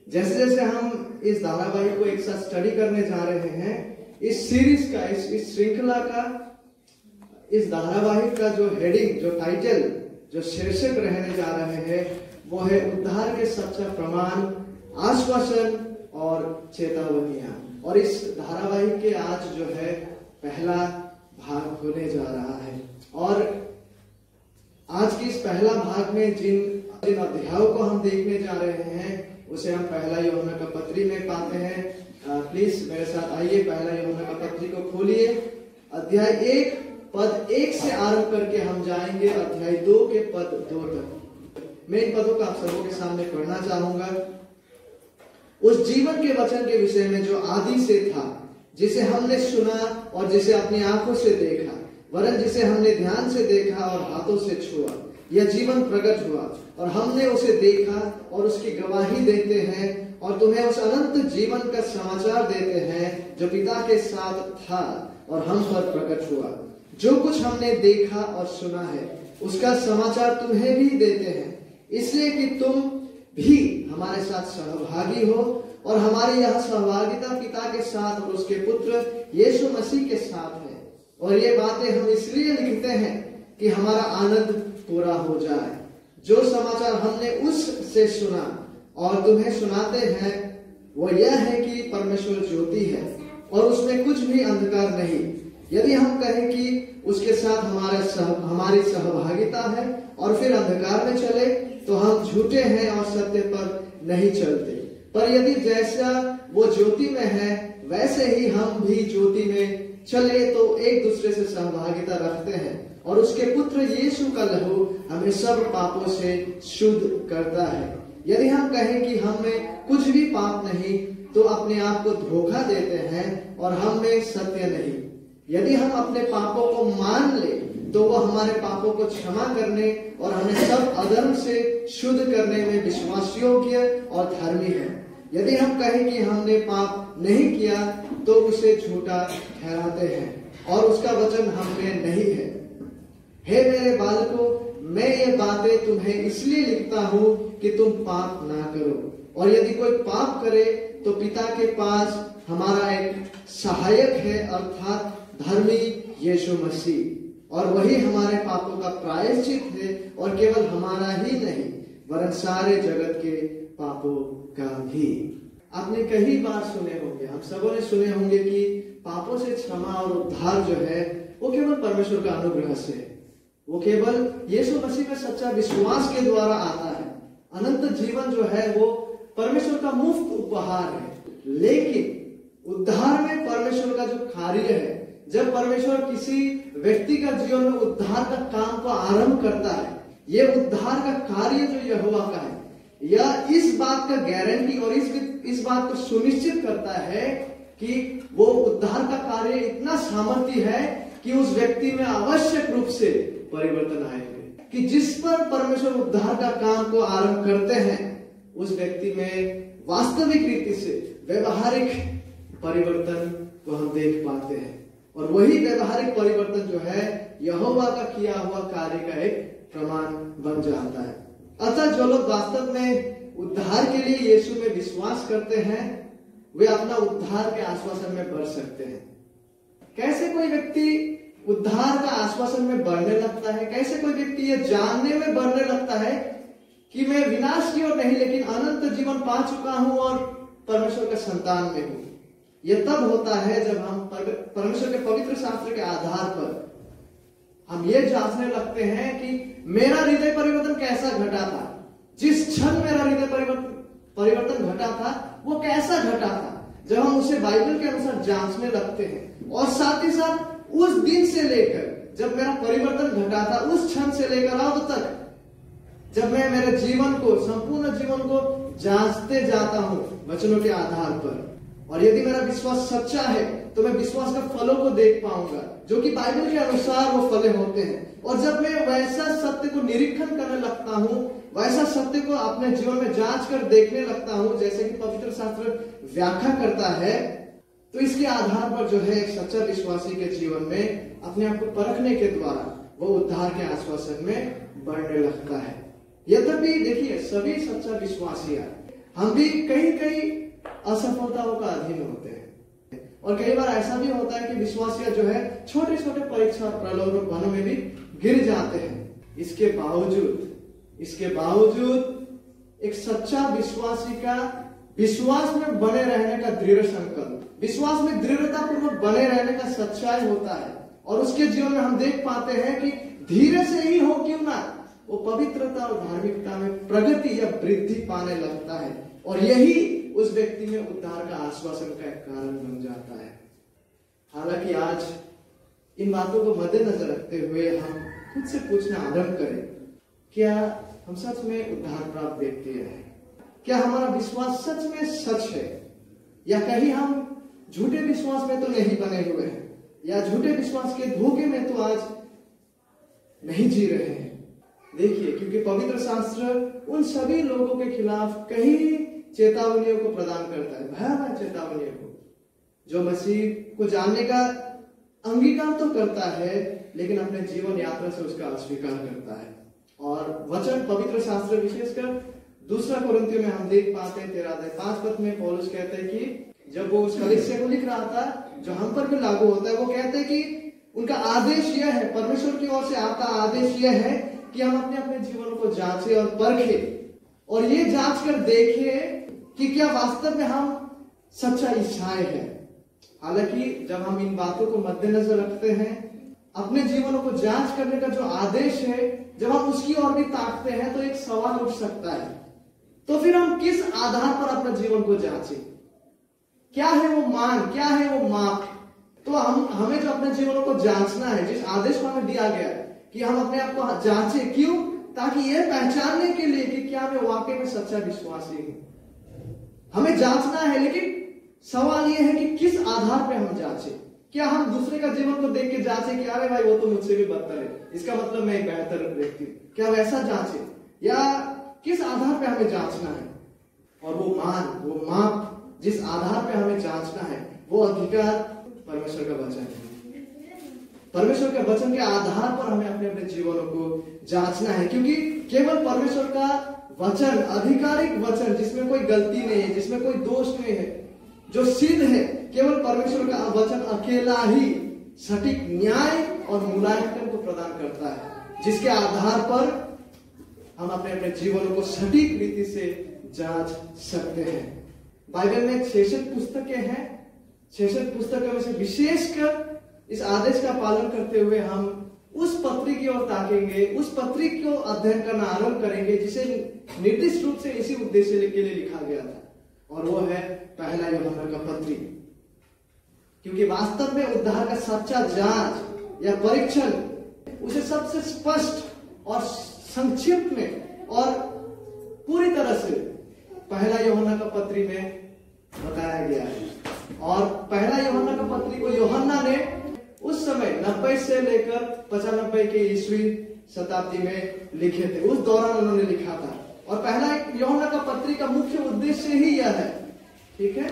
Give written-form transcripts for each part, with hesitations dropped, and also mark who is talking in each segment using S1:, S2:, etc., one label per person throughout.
S1: जैसे जैसे हम इस धारावाहिक को एक साथ स्टडी करने जा रहे हैं, इस सीरीज का, इस श्रृंखला का, इस धारावाहिक का जो हेडिंग, जो टाइटल, जो शीर्षक रहने जा रहे हैं वो है उद्धार के सच्चा प्रमाण, आश्वासन और चेतावनियां। और इस धारावाहिक के आज जो है पहला भाग होने जा रहा है। और आज के इस पहला भाग में जिन अध्यायों को हम देखने जा रहे हैं उसे हम पहला यूहन्ना का पत्री में पाते हैं। प्लीज मेरे साथ आइए, पहला यूहन्ना का पत्री को खोलिए। अध्याय 1 पद 1 से आरंभ करके हम जाएंगे अध्याय 2 के पद 2 तक। मैं इन पदों को आप सबों के सामने पढ़ना चाहूंगा। उस जीवन के वचन के विषय में जो आदि से था, जिसे हमने सुना और जिसे अपनी आंखों से देखा, वरन जिसे हमने ध्यान से देखा और हाथों से छुआ, यह जीवन प्रकट हुआ और हमने उसे देखा और उसकी गवाही देते हैं और तुम्हें उस अनंत जीवन का समाचार देते हैं जो पिता के साथ था और हम पर प्रकट हुआ। जो कुछ हमने देखा और सुना है उसका समाचार तुम्हें भी देते हैं, इसलिए कि तुम भी हमारे साथ सहभागी हो। और हमारी यह सहभागिता पिता के साथ और उसके पुत्र यीशु मसीह के साथ है। और ये बातें हम इसलिए लिखते हैं कि हमारा आनंद पूरा हो जाए। जो समाचार हमने उससे सुना और तुम्हें सुनाते हैं वो यह है कि परमेश्वर ज्योति है और उसमें कुछ भी अंधकार नहीं। यदि हम कहें कि उसके साथ हमारी सहभागिता है और फिर अंधकार में चले तो हम झूठे हैं और सत्य पर नहीं चलते। पर यदि जैसा वो ज्योति में है वैसे ही हम भी ज्योति में चले तो एक दूसरे से सहभागिता रखते हैं और उसके पुत्र यीशु का लहू हमें सब पापों से शुद्ध करता है। यदि हम कहें कि हम में कुछ भी पाप नहीं तो अपने आप को धोखा देते हैं और हम में सत्य नहीं। यदि हम अपने पापों को मान ले तो वो हमारे पापों को क्षमा करने और हमें सब अधर्म से शुद्ध करने में विश्वास योग्य और धर्मी है। यदि हम कहें कि हमने पाप नहीं किया तो उसे झूठा ठहराते हैं और उसका वचन हम में नहीं है। हे मेरे बालकों, मैं ये बातें तुम्हें इसलिए लिखता हूँ कि तुम पाप ना करो। और यदि कोई पाप करे तो पिता के पास हमारा एक सहायक है, अर्थात धर्मी यीशु मसीह, और वही हमारे पापों का प्रायश्चित है, और केवल हमारा ही नहीं वरन सारे जगत के पापों का भी। आपने कई बार सुने होंगे, हम सबों ने सुने होंगे कि पापों से क्षमा और उद्धार जो है वो केवल परमेश्वर का अनुग्रह से है, वो केवल यीशु मसीह में सच्चा विश्वास के द्वारा आता है। अनंत जीवन जो है वो परमेश्वर का मुफ्त उपहार है। लेकिन उद्धार में परमेश्वर का जो कार्य है, जब परमेश्वर किसी व्यक्ति का जीवन में उद्धार का काम को आरंभ करता है, ये उद्धार का कार्य जो यहोवा का है, यह इस बात का गारंटी और इस बात को सुनिश्चित करता है कि वो उद्धार का कार्य इतना सामर्थ्य है कि उस व्यक्ति में आवश्यक रूप से परिवर्तन आएंगे। कि जिस पर परमेश्वर उद्धार का काम को आरंभ करते हैं उस व्यक्ति में वास्तविक रीति से व्यवहारिक परिवर्तन को हम देख पाते हैं। और वही व्यवहारिक परिवर्तन जो है यहोवा का किया हुआ कार्य का एक प्रमाण बन जाता है। अतः जो लोग वास्तव में उद्धार के लिए यीशु में विश्वास करते हैं वे अपना उद्धार के आश्वासन में बढ़ सकते हैं। कैसे कोई व्यक्ति उद्धार का आश्वासन में बढ़ने लगता है? कैसे कोई व्यक्ति ये जानने में बढ़ने लगता है कि मैं विनाश की ओर नहीं लेकिन अनंत जीवन पा चुका हूं और परमेश्वर का संतान में हूं? यह तब होता है जब हम परमेश्वर के पवित्र शास्त्र के आधार पर हम ये जांचने लगते हैं कि मेरा हृदय परिवर्तन कैसा घटा था। जिस क्षण मेरा हृदय परिवर्तन घटा था वो कैसा घटा था, जब हम उसे बाइबल के अनुसार जांचने लगते हैं। और साथ ही साथ उस दिन से लेकर जब मेरा परिवर्तन घटा था उस क्षण से लेकर अब तक जब मैं मेरे जीवन को, संपूर्ण जीवन को जांचते जाता हूं वचनों के आधार पर, और यदि मेरा विश्वास सच्चा है तो मैं विश्वास का फलों को देख पाऊंगा जो कि बाइबल के अनुसार वो फले होते हैं। और जब मैं वैसा सत्य को निरीक्षण करने लगता हूं, वैसा सत्य को अपने जीवन में जांच कर देखने लगता हूं जैसे कि पवित्र शास्त्र व्याख्या करता है, तो इसके आधार पर जो है एक सच्चा विश्वासी के जीवन में अपने आप को परखने के द्वारा वो उद्धार के आश्वासन में बढ़ने लगता है। यद्यपि देखिए सभी सच्चा विश्वासी हम भी कई कई असफलताओं का अधीन होते हैं, और कई बार ऐसा भी होता है कि विश्वासी जो है छोटे छोटे परीक्षा और प्रलोभनों में भी गिर जाते हैं। इसके बावजूद एक सच्चा विश्वासी का विश्वास में बने रहने का दृढ़ संकल्प, विश्वास में दृढ़ता पूर्वक बने रहने का सच्चाई होता है, और उसके जीवन में हम देख पाते हैं कि धीरे से ही हो क्यों ना वो पवित्रता और धार्मिकता में प्रगति या वृद्धि पाने लगता है, और यही उस व्यक्ति में उद्धार का आश्वासन का एक कारण बन जाता है। हालांकि आज इन बातों को मद्देनजर रखते हुए हम खुद से पूछना आरंभ करें, क्या हम सच में उद्धार प्राप्त व्यक्ति हैं? क्या हमारा विश्वास सच में सच है, या कहीं हम झूठे विश्वास में तो नहीं बने हुए हैं, या झूठे विश्वास के धोखे में तो आज नहीं जी रहे हैं? देखिए, क्योंकि पवित्र शास्त्र उन सभी लोगों के खिलाफ कई चेतावनियों को प्रदान करता है, भयावह चेतावनियों को, जो मसीह को जानने का अंगीकार तो करता है लेकिन अपने जीवन यात्रा से उसका अस्वीकार करता है। और वचन पवित्र शास्त्र विशेषकर दूसरा कोरिन्थियों में हम देख पाते हैं 13:5 में पौलुस कहते हैं कि जब वो उस कलीसिया को लिख रहा था, जो हम पर भी लागू होता है, वो कहते हैं कि उनका आदेश यह है, परमेश्वर की ओर से आता आदेश यह है कि हम अपने अपने जीवनों को जांचें और परखें, और ये जांच कर देखें कि क्या वास्तव में हम सच्चा ईसाई है। हालांकि जब हम इन बातों को मद्देनजर रखते हैं, अपने जीवनों को जांच करने का जो आदेश है, जब हम उसकी ओर भी ताकते हैं, तो एक सवाल उठ सकता है, तो फिर हम किस आधार पर अपने जीवन को जांचें? क्या है वो मान, क्या है वो माप? तो हमें जो अपने जीवनों को जांचना है, जिस आदेश को हमें दिया गया कि हम अपने आप को जांचें, क्यों? ताकि यह पहचानने के लिए कि क्या मैं वाकई में सच्चा विश्वासी हूं। हमें जांचना है, लेकिन सवाल यह है कि किस आधार पे हम जांचें। क्या हम दूसरे का जीवन को देख के जांचें कि अरे भाई वो तो मुझसे भी बदतर है, इसका मतलब मैं एक बेहतर व्यक्ति हूं, क्या वैसा जांचें? या किस आधार पे हमें जांचना है? और वो मान, वो माप जिस आधार पे हमें जांचना है, वो अधिकार परमेश्वर का वचन है। परमेश्वर के वचन के आधार पर हमें अपने अपने जीवनों को जांचना है, क्योंकि केवल परमेश्वर का वचन, आधिकारिक वचन जिसमें कोई गलती नहीं है, जिसमें कोई दोष नहीं है, जो सिद्ध है, केवल परमेश्वर का वचन अकेला ही सटीक न्याय और मूल्यांकन को प्रदान करता है, जिसके आधार पर हम अपने अपने जीवनों को सटीक रीति से जांच सकते हैं। बाइबल में 66 पुस्तकें हैं। 66 पुस्तकों में से विशेषकर इस आदेश का पालन करते हुए हम उस पत्री की ओर ताकेंगे, उस पत्री को अध्ययन करना आरंभ करेंगे जिसे निर्दिष्ट रूप से इसी उद्देश्य के लिए लिखा गया था, और वो है पहला यूहन्ना का पत्री। क्योंकि वास्तव में उद्धार का सच्चा जांच या परीक्षण उसे सबसे स्पष्ट और संक्षिप्त में और पूरी तरह से पहला यूहन्ना का पत्री में बताया गया है। और पहला यूहन्ना का पत्री को यूहन्ना ने उस समय 90 से लेकर 95 के ईस्वी शताब्दी में लिखे थे, उस दौरान उन्होंने लिखा था। और पहला यूहन्ना का पत्री का मुख्य उद्देश्य ही यह है, ठीक है,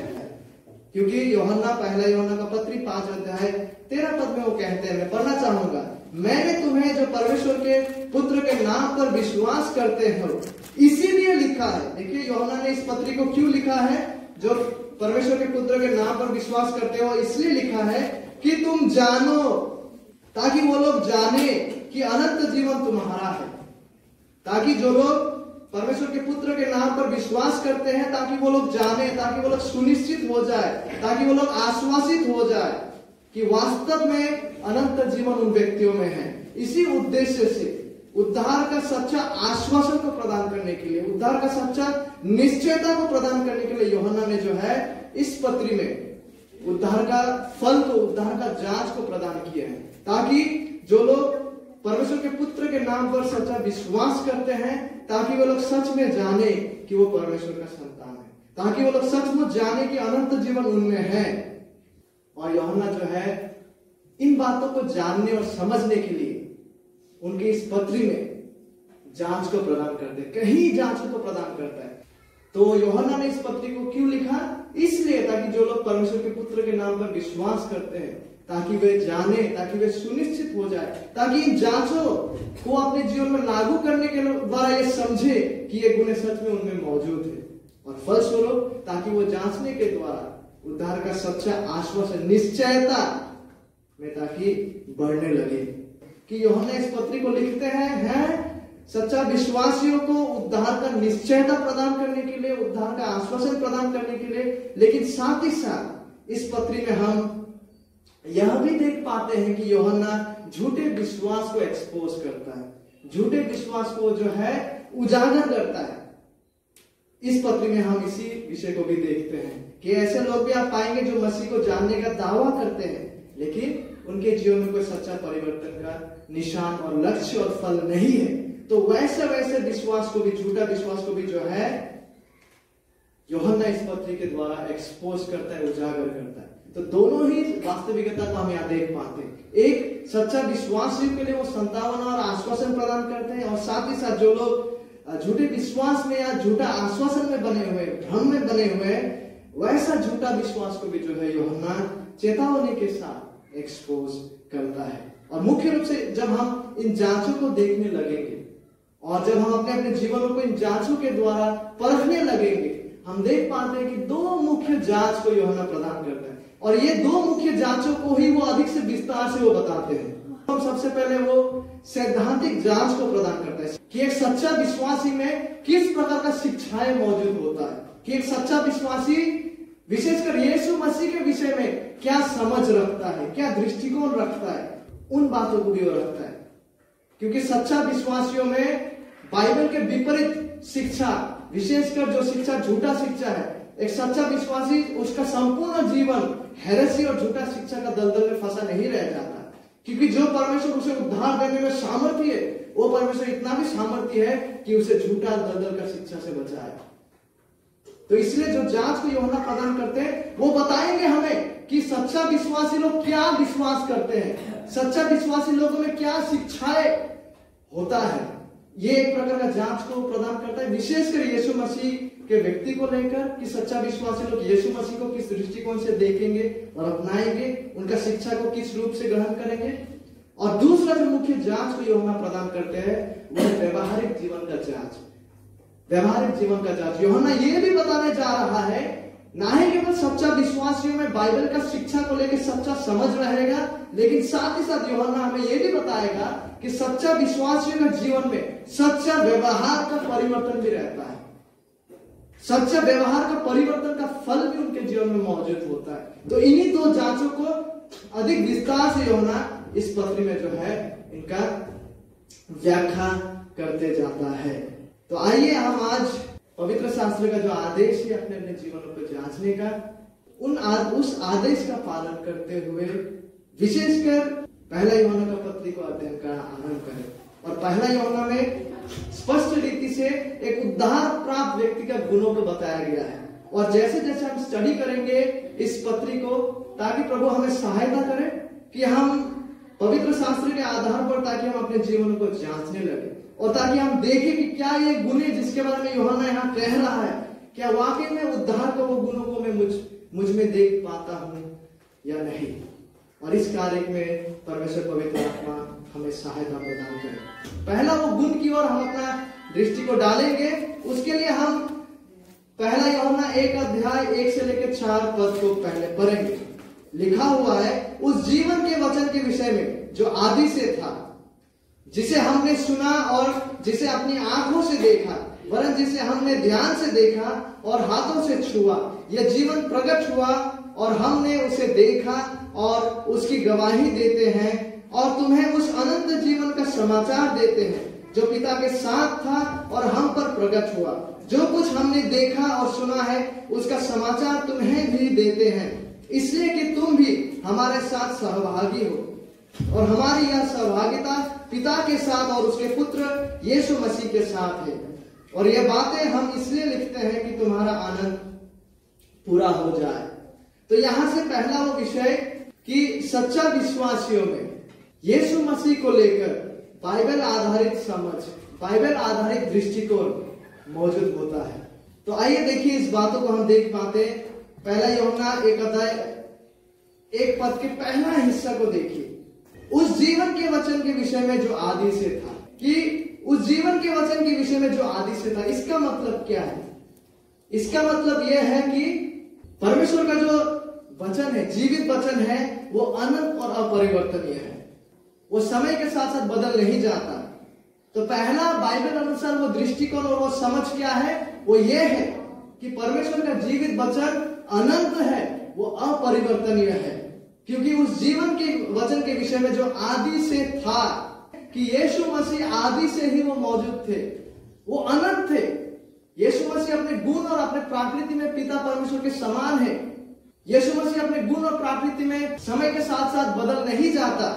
S1: क्योंकि यूहन्ना, पहला यूहन्ना का पत्री 5 अध्याय 13 पद में वो कहते हैं, मैं पढ़ना चाहूंगा, मैंने तुम्हें जो परमेश्वर के पुत्र के नाम पर विश्वास करते हो इसीलिए लिखा है। देखिए यूहन्ना ने इस पत्री को क्यों लिखा है, जो परमेश्वर के पुत्र के नाम पर विश्वास करते हो इसलिए लिखा है कि तुम जानो, ताकि वो लोग जाने कि अनंत जीवन तुम्हारा है। ताकि जो लोग परमेश्वर के पुत्र के नाम पर विश्वास करते हैं, ताकि वो लोग जाने, ताकि वो लोग सुनिश्चित हो जाए, ताकि वो लोग आश्वासित हो जाए कि वास्तव में अनंत जीवन उन व्यक्तियों में है। इसी उद्देश्य से उद्धार का सच्चा आश्वासन को प्रदान करने के लिए, उद्धार का सच्चा निश्चयता को प्रदान करने के लिए यूहन्ना ने जो है इस पत्री में उद्धार का फल को, उद्धार का जांच को प्रदान किया है, ताकि जो लोग परमेश्वर के पुत्र के नाम पर सच्चा विश्वास करते हैं, ताकि वो लोग सच में जाने कि वो परमेश्वर का संतान है, ताकि वो लोग सचमुच जाने कि अनंत जीवन उनमें है। और यूहन्ना जो है इन बातों को जानने और समझने के लिए उनकी इस पत्री में जांच को प्रदान करते हैं, कई जांच को प्रदान करता है। तो यूहन्ना ने इस पत्री को क्यों लिखा? इसलिए ताकि जो लोग परमेश्वर के पुत्र के नाम पर विश्वास करते हैं, ताकि वे जाने, ताकि वे सुनिश्चित हो जाए, ताकि इन जांचों को अपने जीवन में लागू करने के द्वारा ये समझे कि ये गुण सच में उनमें मौजूद है। और फलस्वरूप ताकि वो जांचने के द्वारा उद्धार का सच्चा आश्वासन निश्चयता में ताकि बढ़ने लगे। कि यूहन्ना इस पत्री को लिखते हैं सच्चा विश्वासियों को उद्धार का निश्चयता प्रदान करने के लिए, उद्धार का आश्वासन प्रदान करने के लिए, लेकिन साथ ही साथ इस पत्री में हम यह भी देख पाते हैं कि यूहन्ना झूठे विश्वास को एक्सपोज करता है, झूठे विश्वास को जो है उजागर करता है। इस पत्री में हम इसी विषय को भी देखते हैं कि ऐसे लोग भी आप पाएंगे जो मसीह को जानने का दावा करते हैं, लेकिन उनके जीवन में कोई सच्चा परिवर्तन का निशान और लक्ष्य और फल नहीं है। तो वैसे विश्वास को भी, झूठा विश्वास को भी जो है यूहन्ना इस पत्री के द्वारा एक्सपोज करता है, उजागर करता है। तो दोनों ही वास्तविकता को हम यहाँ देख पाते हैं। एक सच्चा विश्वासियों के लिए वो संतावना और आश्वासन प्रदान करते हैं, और साथ ही साथ जो लोग झूठे विश्वास में या झूठा आश्वासन में बने हुए, भ्रम में बने हुए, वैसा झूठा विश्वास को भी जो है यूहन्ना चेतावनी के साथ एक्सपोज करता है। और मुख्य रूप से जब हम इन जांचों को देखने लगेंगे और जब हम अपने अपने जीवनों को इन जांचों के द्वारा परखने लगेंगे, हम देख पाते हैं कि दो मुख्य जांच को यूहन्ना प्रदान करता है, और ये दो मुख्य जांचों को ही वो अधिक से विस्तार से वो बताते हैं। हम सबसे पहले वो सैद्धांतिक जांच को प्रदान करता है कि एक सच्चा विश्वासी में किस प्रकार का शिक्षाएं मौजूद होता है, कि एक सच्चा विश्वासी विशेषकर यीशु मसीह के विषय में क्या समझ रखता है, क्या दृष्टिकोण रखता है, उन बातों को भी वो रखता है। क्योंकि सच्चा विश्वासियों में बाइबल के विपरीत शिक्षा, विशेषकर जो शिक्षा झूठा शिक्षा है, एक सच्चा विश्वासी उसका संपूर्ण जीवन हेरेसी और झूठा शिक्षा का दलदल में फंसा नहीं रह जाता। क्योंकि जो परमेश्वर उसे उद्धार देने में सामर्थ्य है, वो परमेश्वर इतना भी सामर्थ्य है कि उसे झूठा दलदल का शिक्षा से बचाए। तो इसलिए जो जांच को यूहन्ना प्रदान करते हैं वो बताएंगे हमें कि सच्चा विश्वासी लोग क्या विश्वास करते हैं, सच्चा विश्वासी लोगों में क्या शिक्षाएं होता है। ये एक प्रकार का जांच को प्रदान करता है, विशेषकर यीशु मसीह के व्यक्ति को लेकर कि सच्चा विश्वासी लोग यीशु मसीह को किस दृष्टिकोण से देखेंगे और अपनाएंगे, उनका शिक्षा को किस रूप से ग्रहण करेंगे। और दूसरा जो मुख्य जांच को यूहन्ना प्रदान करते हैं वो है व्यवहारिक जीवन का जांच। व्यवहारिक जीवन का जांच यूहन्ना ये भी बताने जा रहा है, ना ही केवल सच्चा विश्वासियों में बाइबल का शिक्षा को लेकर सच्चा समझ रहेगा, लेकिन साथ ही साथ यूहन्ना हमें ये भी बताएगा कि सच्चा विश्वासियों के जीवन में सच्चा व्यवहार का परिवर्तन भी रहता है, सच्चा व्यवहार का परिवर्तन का फल भी उनके जीवन में मौजूद होता है। तो इन्हीं दो जांचों को अधिक विस्तार से यूहन्ना इस पत्री में जो है इनका व्याख्या करते जाता है। तो आइए हम आज पवित्र शास्त्र का जो आदेश है अपने अपने जीवनों को जांचने का, उस आदेश का पालन करते हुए विशेषकर पहला यूहन्ना का पत्री को अध्ययन का आरंभ करें। और पहला यूहन्ना में स्पष्ट रीति से एक उद्धार प्राप्त व्यक्ति का गुणों को बताया गया है, और जैसे जैसे हम स्टडी करेंगे इस पत्री को, ताकि प्रभु हमें सहायता करे कि हम पवित्र शास्त्र के आधार पर ताकि हम अपने जीवन को जांचने लगे, और ताकि हम देखें कि क्या ये गुण है जिसके बारे में यूहन्ना यहाँ कह रहा है, क्या वाकई में उद्धार को वो गुणों को मैं मुझ में देख पाता हूँ या नहीं। और इस कार्य में परमेश्वर पवित्र आत्मा हमें सहायता प्रदान करे। पहला वो गुण की ओर हम अपना दृष्टि को डालेंगे। उसके लिए हम पहला यूहन्ना 1 अध्याय 1 से लेकर 4 पद को पहले पढ़ेंगे। लिखा हुआ है, उस जीवन के वचन के विषय में जो आदि से था, जिसे हमने सुना और जिसे अपनी आंखों से देखा, वरन जिसे हमने ध्यान से देखा और हाथों से छुआ, यह जीवन प्रकट हुआ और हमने उसे देखा और उसकी गवाही देते हैं, और तुम्हें उस अनंत जीवन का समाचार देते हैं जो पिता के साथ था और हम पर प्रकट हुआ। जो कुछ हमने देखा और सुना है उसका समाचार तुम्हें भी देते हैं, इसलिए कि तुम भी हमारे साथ सहभागी हो, और हमारी यह सहभागिता पिता के साथ और उसके पुत्र यीशु मसीह के साथ है। और ये बातें हम इसलिए लिखते हैं कि तुम्हारा आनंद पूरा हो जाए। तो यहां से पहला वो विषय कि सच्चा विश्वासियों में यीशु मसीह को लेकर बाइबल आधारित समझ, बाइबल आधारित दृष्टिकोण मौजूद होता है। तो आइए देखिए इस बातों को हम देख पाते हैं। पहला यूहन्ना 1 अध्याय 1 पद के पहला हिस्सा को देखिए, उस जीवन के वचन के विषय में जो आदि से था। कि उस जीवन के वचन के विषय में जो आदि से था, इसका मतलब क्या है? इसका मतलब यह है कि परमेश्वर का जो वचन है, जीवित वचन है, वो अनंत और अपरिवर्तनीय है। वो समय के साथ साथ बदल नहीं जाता। तो पहला बाइबल अनुसार वो दृष्टिकोण और वो समझ क्या है, वो ये है कि परमेश्वर का जीवित वचन अनंत है, वो अपरिवर्तनीय है। क्योंकि उस जीवन के वचन के विषय में जो आदि से था, कि यीशु मसीह आदि से ही वो मौजूद थे, वो अनंत थे। यीशु मसीह अपने गुण और अपने प्रकृति में पिता परमेश्वर के समान है। यीशु मसीह अपने गुण और प्रकृति में समय के साथ साथ बदल नहीं जाता।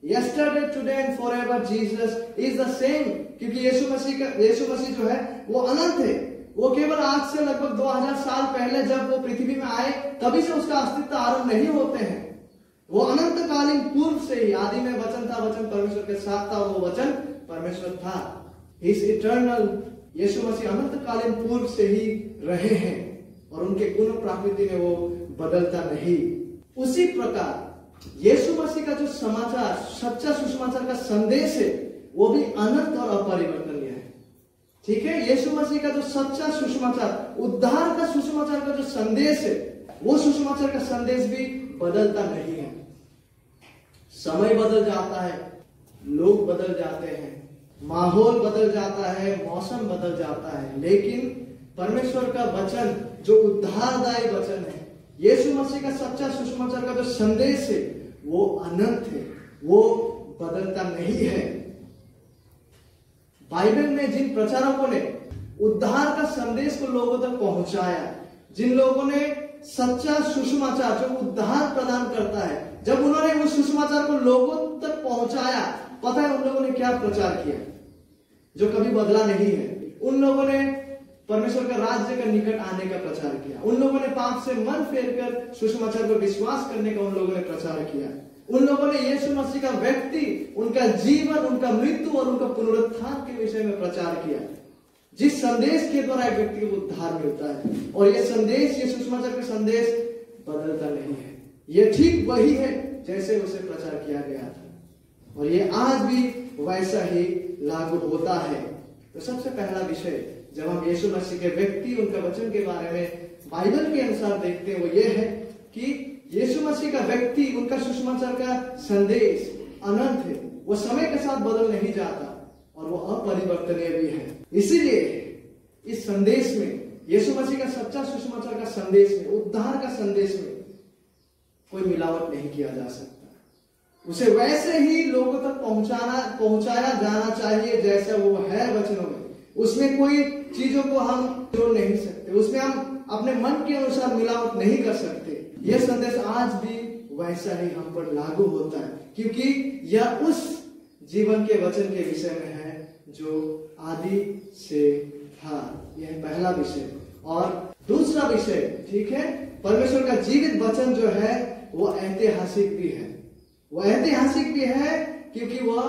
S1: Yesterday, today and forever Jesus is the same। क्योंकि यीशु मसीह जो है वो अनंत है। वो केवल आज से लगभग 2000 साल पहले जब वो पृथ्वी में आए तभी से उसका अस्तित्व आरंभ नहीं होते हैं। वो अनंतकालीन पूर्व से ही, आदि में वचन था, वचन परमेश्वर के साथ था, वो वचन परमेश्वर था। He is eternal। यीशु मसीह अनंतकालीन पूर्व से ही रहे हैं और उनके गुण और प्रकृति में वो बदलता नहीं। उसी प्रकार यीशु मसीह का जो समाचार, सच्चा सुसमाचार का संदेश है, वो भी अनंत और अपरिवर्तनीय है। ठीक है, यीशु मसीह का जो सच्चा सुसमाचार, उद्धार का सुसमाचार का जो संदेश है, वो सुसमाचार का संदेश भी बदलता नहीं है। समय बदल जाता है, लोग बदल जाते हैं, माहौल बदल जाता है, मौसम बदल जाता है, लेकिन परमेश्वर का वचन जो उद्धारदायी वचन है, यीशु मसीह का सच्चा सुसमाचार का जो संदेश है, वो अनंत है, वो बदलता नहीं है। बाइबल में जिन प्रचारकों ने उद्धार का संदेश को लोगों तक पहुंचाया, जिन लोगों ने सच्चा सुसमाचार जो उद्धार प्रदान करता है, जब उन्होंने उस सुसमाचार को लोगों तक पहुंचाया, पता है उन लोगों ने क्या प्रचार किया जो कभी बदला नहीं है। उन लोगों ने परमेश्वर का राज्य का निकट आने का प्रचार किया। उन लोगों ने पाप से मन फेरकर सुसमाचार पर विश्वास करने का उन लोगों ने प्रचार किया। उन लोगों ने यीशु मसीह का व्यक्ति, उनका जीवन, उनका मृत्यु और उनका पुनरुत्थान के विषय में प्रचार किया, जिस संदेश के द्वारा एक व्यक्ति को उद्धार मिलता है। और यह संदेश, ये सुसमाचार का संदेश बदलता नहीं है। यह ठीक वही है जैसे उसे प्रचार किया गया था और ये आज भी वैसा ही लागू होता है। तो सबसे पहला विषय जब हम यीशु मसीह के व्यक्ति, उनका वचन के बारे में बाइबल के अनुसार देखते हैं, वो ये है कि यीशु मसीह का व्यक्ति, उनका सुसमाचार का संदेश अनंत है, वो समय के साथ बदल नहीं जाता और वो अपरिवर्तनीय भी है। इसीलिए इस संदेश में, यीशु मसीह का सच्चा सुसमाचार का संदेश में, उद्धार का संदेश में कोई मिलावट नहीं किया जा सकता। उसे वैसे ही लोगों तक पहुंचाया जाना चाहिए जैसा वो है वचनों में। उसमें कोई चीजों को हम जोड़ नहीं सकते, उसमें हम अपने मन के अनुसार मिलावट नहीं कर सकते। यह संदेश आज भी वैसा ही हम पर लागू होता है, क्योंकि यह उस जीवन के वचन के विषय में है जो आदि से था। यह पहला विषय। और दूसरा विषय, ठीक है, परमेश्वर का जीवित वचन जो है वो ऐतिहासिक भी है। वो ऐतिहासिक भी है क्योंकि वह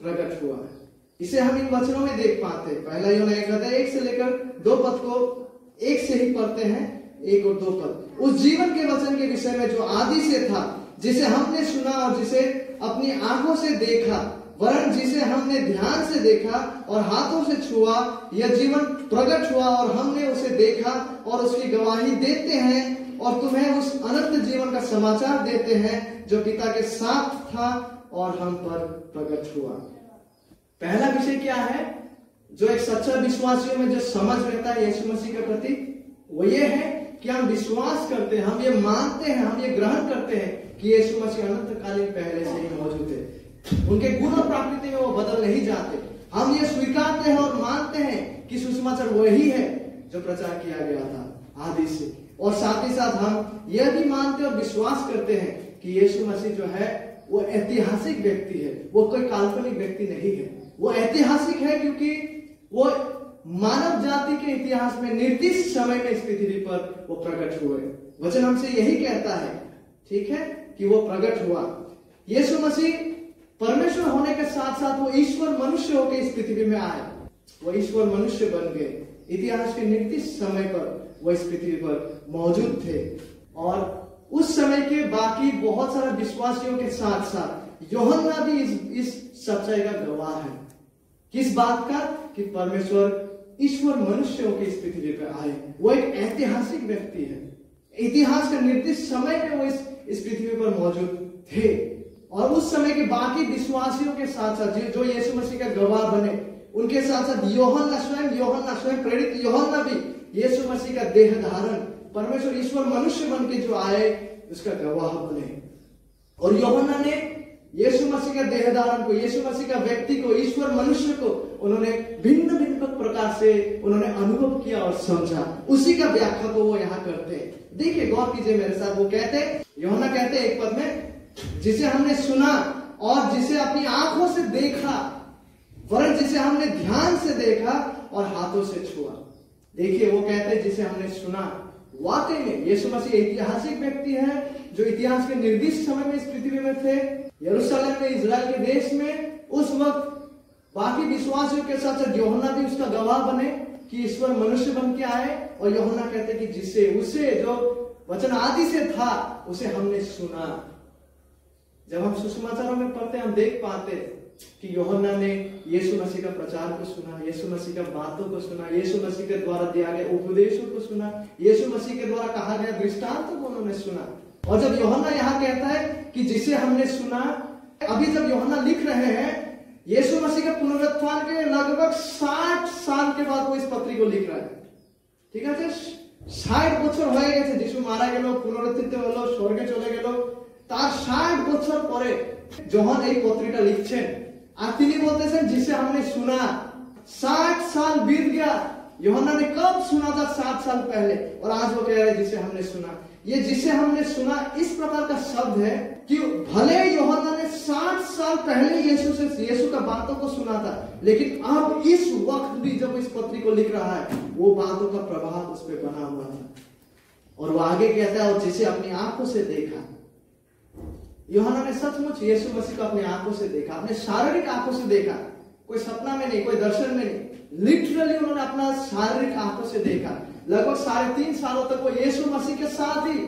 S1: प्रकट हुआ है। इसे हम इन वचनों में देख पाते हैं। पहला यूहन्ना 1 से लेकर 2 पद को एक से ही पढ़ते हैं, 1 और 2 पद। उस जीवन के वचन के विषय में जो आदि से था, जिसे हमने सुना और जिसे अपनी आंखों से देखा, वरन जिसे हमने ध्यान से देखा और हाथों से छुआ, यह जीवन प्रकट हुआ और हमने उसे देखा और उसकी गवाही देते हैं और तुम्हें उस अनंत जीवन का समाचार देते हैं जो पिता के साथ था और हम पर प्रकट हुआ। पहला विषय क्या है जो एक सच्चा विश्वासियों में जो समझ रहता है यीशु मसीह के प्रति, वो ये है कि हम विश्वास करते हैं, हम ये मानते हैं, हम ये ग्रहण करते हैं कि यीशु मसीह अनंतकालीन पहले से ही मौजूद है। उनके गुण और प्रकृति में वो बदल नहीं जाते। हम ये स्वीकारते हैं और मानते हैं कि सुसमाचार वही है जो प्रचार किया गया था आदि से। और साथ ही साथ हम यह भी मानते और विश्वास करते हैं कि यीशु मसीह जो है वो ऐतिहासिक व्यक्ति है, वो कोई काल्पनिक व्यक्ति नहीं है। वो ऐतिहासिक है क्योंकि वो मानव जाति के इतिहास में निर्दिष्ट समय में इस पृथ्वी पर वो प्रकट हुए। वचन हमसे यही कहता है, ठीक है, कि वो प्रकट हुआ। यीशु मसीह परमेश्वर होने के साथ साथ वो ईश्वर मनुष्य होकर इस पृथ्वी में आए। वो ईश्वर मनुष्य बन गए। इतिहास के निर्दिष्ट समय पर वो इस पृथ्वी पर मौजूद थे और उस समय के बाकी बहुत सारे विश्वासियों के साथ साथ यूहन्ना भी इस सच्चाई का गवाह है। किस बात का? कि परमेश्वर ईश्वर मनुष्यों की इस पृथ्वी पर आए। वो एक ऐतिहासिक व्यक्ति है। इतिहास का निर्दिष्ट समय में वो इस पृथ्वी पर मौजूद थे और उस समय के बाकी विश्वासियों के साथ साथ जो यीशु मसीह का गवाह बने, उनके साथ साथ यूहन्ना स्वयं प्रेरित यूहन्ना भी यीशु मसीह का देह धारण परमेश्वर ईश्वर मनुष्य बन के जो आए उसका गवाह बने। और यूहन्ना ने यीशु मसीह का देह धारण को, यीशु मसीह का व्यक्ति को, यूश्वर मनुष्य को उन्होंने भिन्न भिन्न प्रकार से उन्होंने अनुभव किया और समझा। उसी का व्याख्या को वो यहाँ करते हैं। देखिए, गौर कीजिए मेरे साथ। वो कहते, यूहन्ना कहते एक पद में, जिसे हमने सुना और जिसे अपनी आंखों से देखा, वरन जिसे हमने ध्यान से देखा और हाथों से छुआ। देखिए, वो कहते जिसे हमने सुना। वाकई में यीशु मसीह ऐतिहासिक व्यक्ति है जो इतिहास के निर्दिष्ट समय में इस पृथ्वी में थे, यरूशलेम में, इजराइल के देश में। उस वक्त बाकी विश्वासियों के साथ साथ यूहन्ना भी उसका गवाह बने कि ईश्वर मनुष्य बन के आए। और यूहन्ना कहते कि जिसे, उसे जो वचन आदि से था उसे हमने सुना। जब हम सुसमाचारों में पढ़ते हम देख पाते कि यूहन्ना ने यीशु मसीह का प्रचार को सुना, यीशु मसीह का बातों को सुना, यीशु मसीह के द्वारा दिया गया उपदेशों को सुना, यीशु मसीह के द्वारा कहा गया दृष्टांतों को उन्होंने सुना। और जब यूहन्ना यहाँ कहता है कि जिसे हमने सुना, अभी जब यूहन्ना लिख रहे हैं यीशु मसीह के पुनरुत्थान के लगभग 60 साल के बाद वो इस पत्री को लिख रहा है। ঠিক আছে, 60 বছর হয়ে গেছে যিশু মারা গেল, পুনরুত্থিত হলো, স্বর্গে চলে গেল। তার 60 বছর পরে যখন এই পত্রিকা লিখছেন আর তিনি বলতেছেন जिसे हमने सुना। 60 साल बीत गया। यूहन्ना ने कब सुना था? 60 साल पहले। और आज वो कह रहे हैं जिसे हमने सुना। ये जिसे हमने सुना इस प्रकार का शब्द है कि भले यूहन्ना ने 60 साल पहले यीशु का बातों को सुना था, लेकिन अब इस वक्त भी जब इस पत्री को लिख रहा है वो बातों का प्रभाव उस पर बना हुआ था। और वो आगे कहता है, और जिसे अपनी आंखों से देखा। यूहन्ना ने सचमुच यीशु मसीह को अपनी आंखों से देखा, अपने शारीरिक आंखों से देखा, कोई सपना में नहीं, कोई दर्शन में नहीं। लिटरली उन्होंने अपना शारीरिक आंखों से देखा। लगभग 3.5 सालों तक वो यीशु मसीह के साथ ही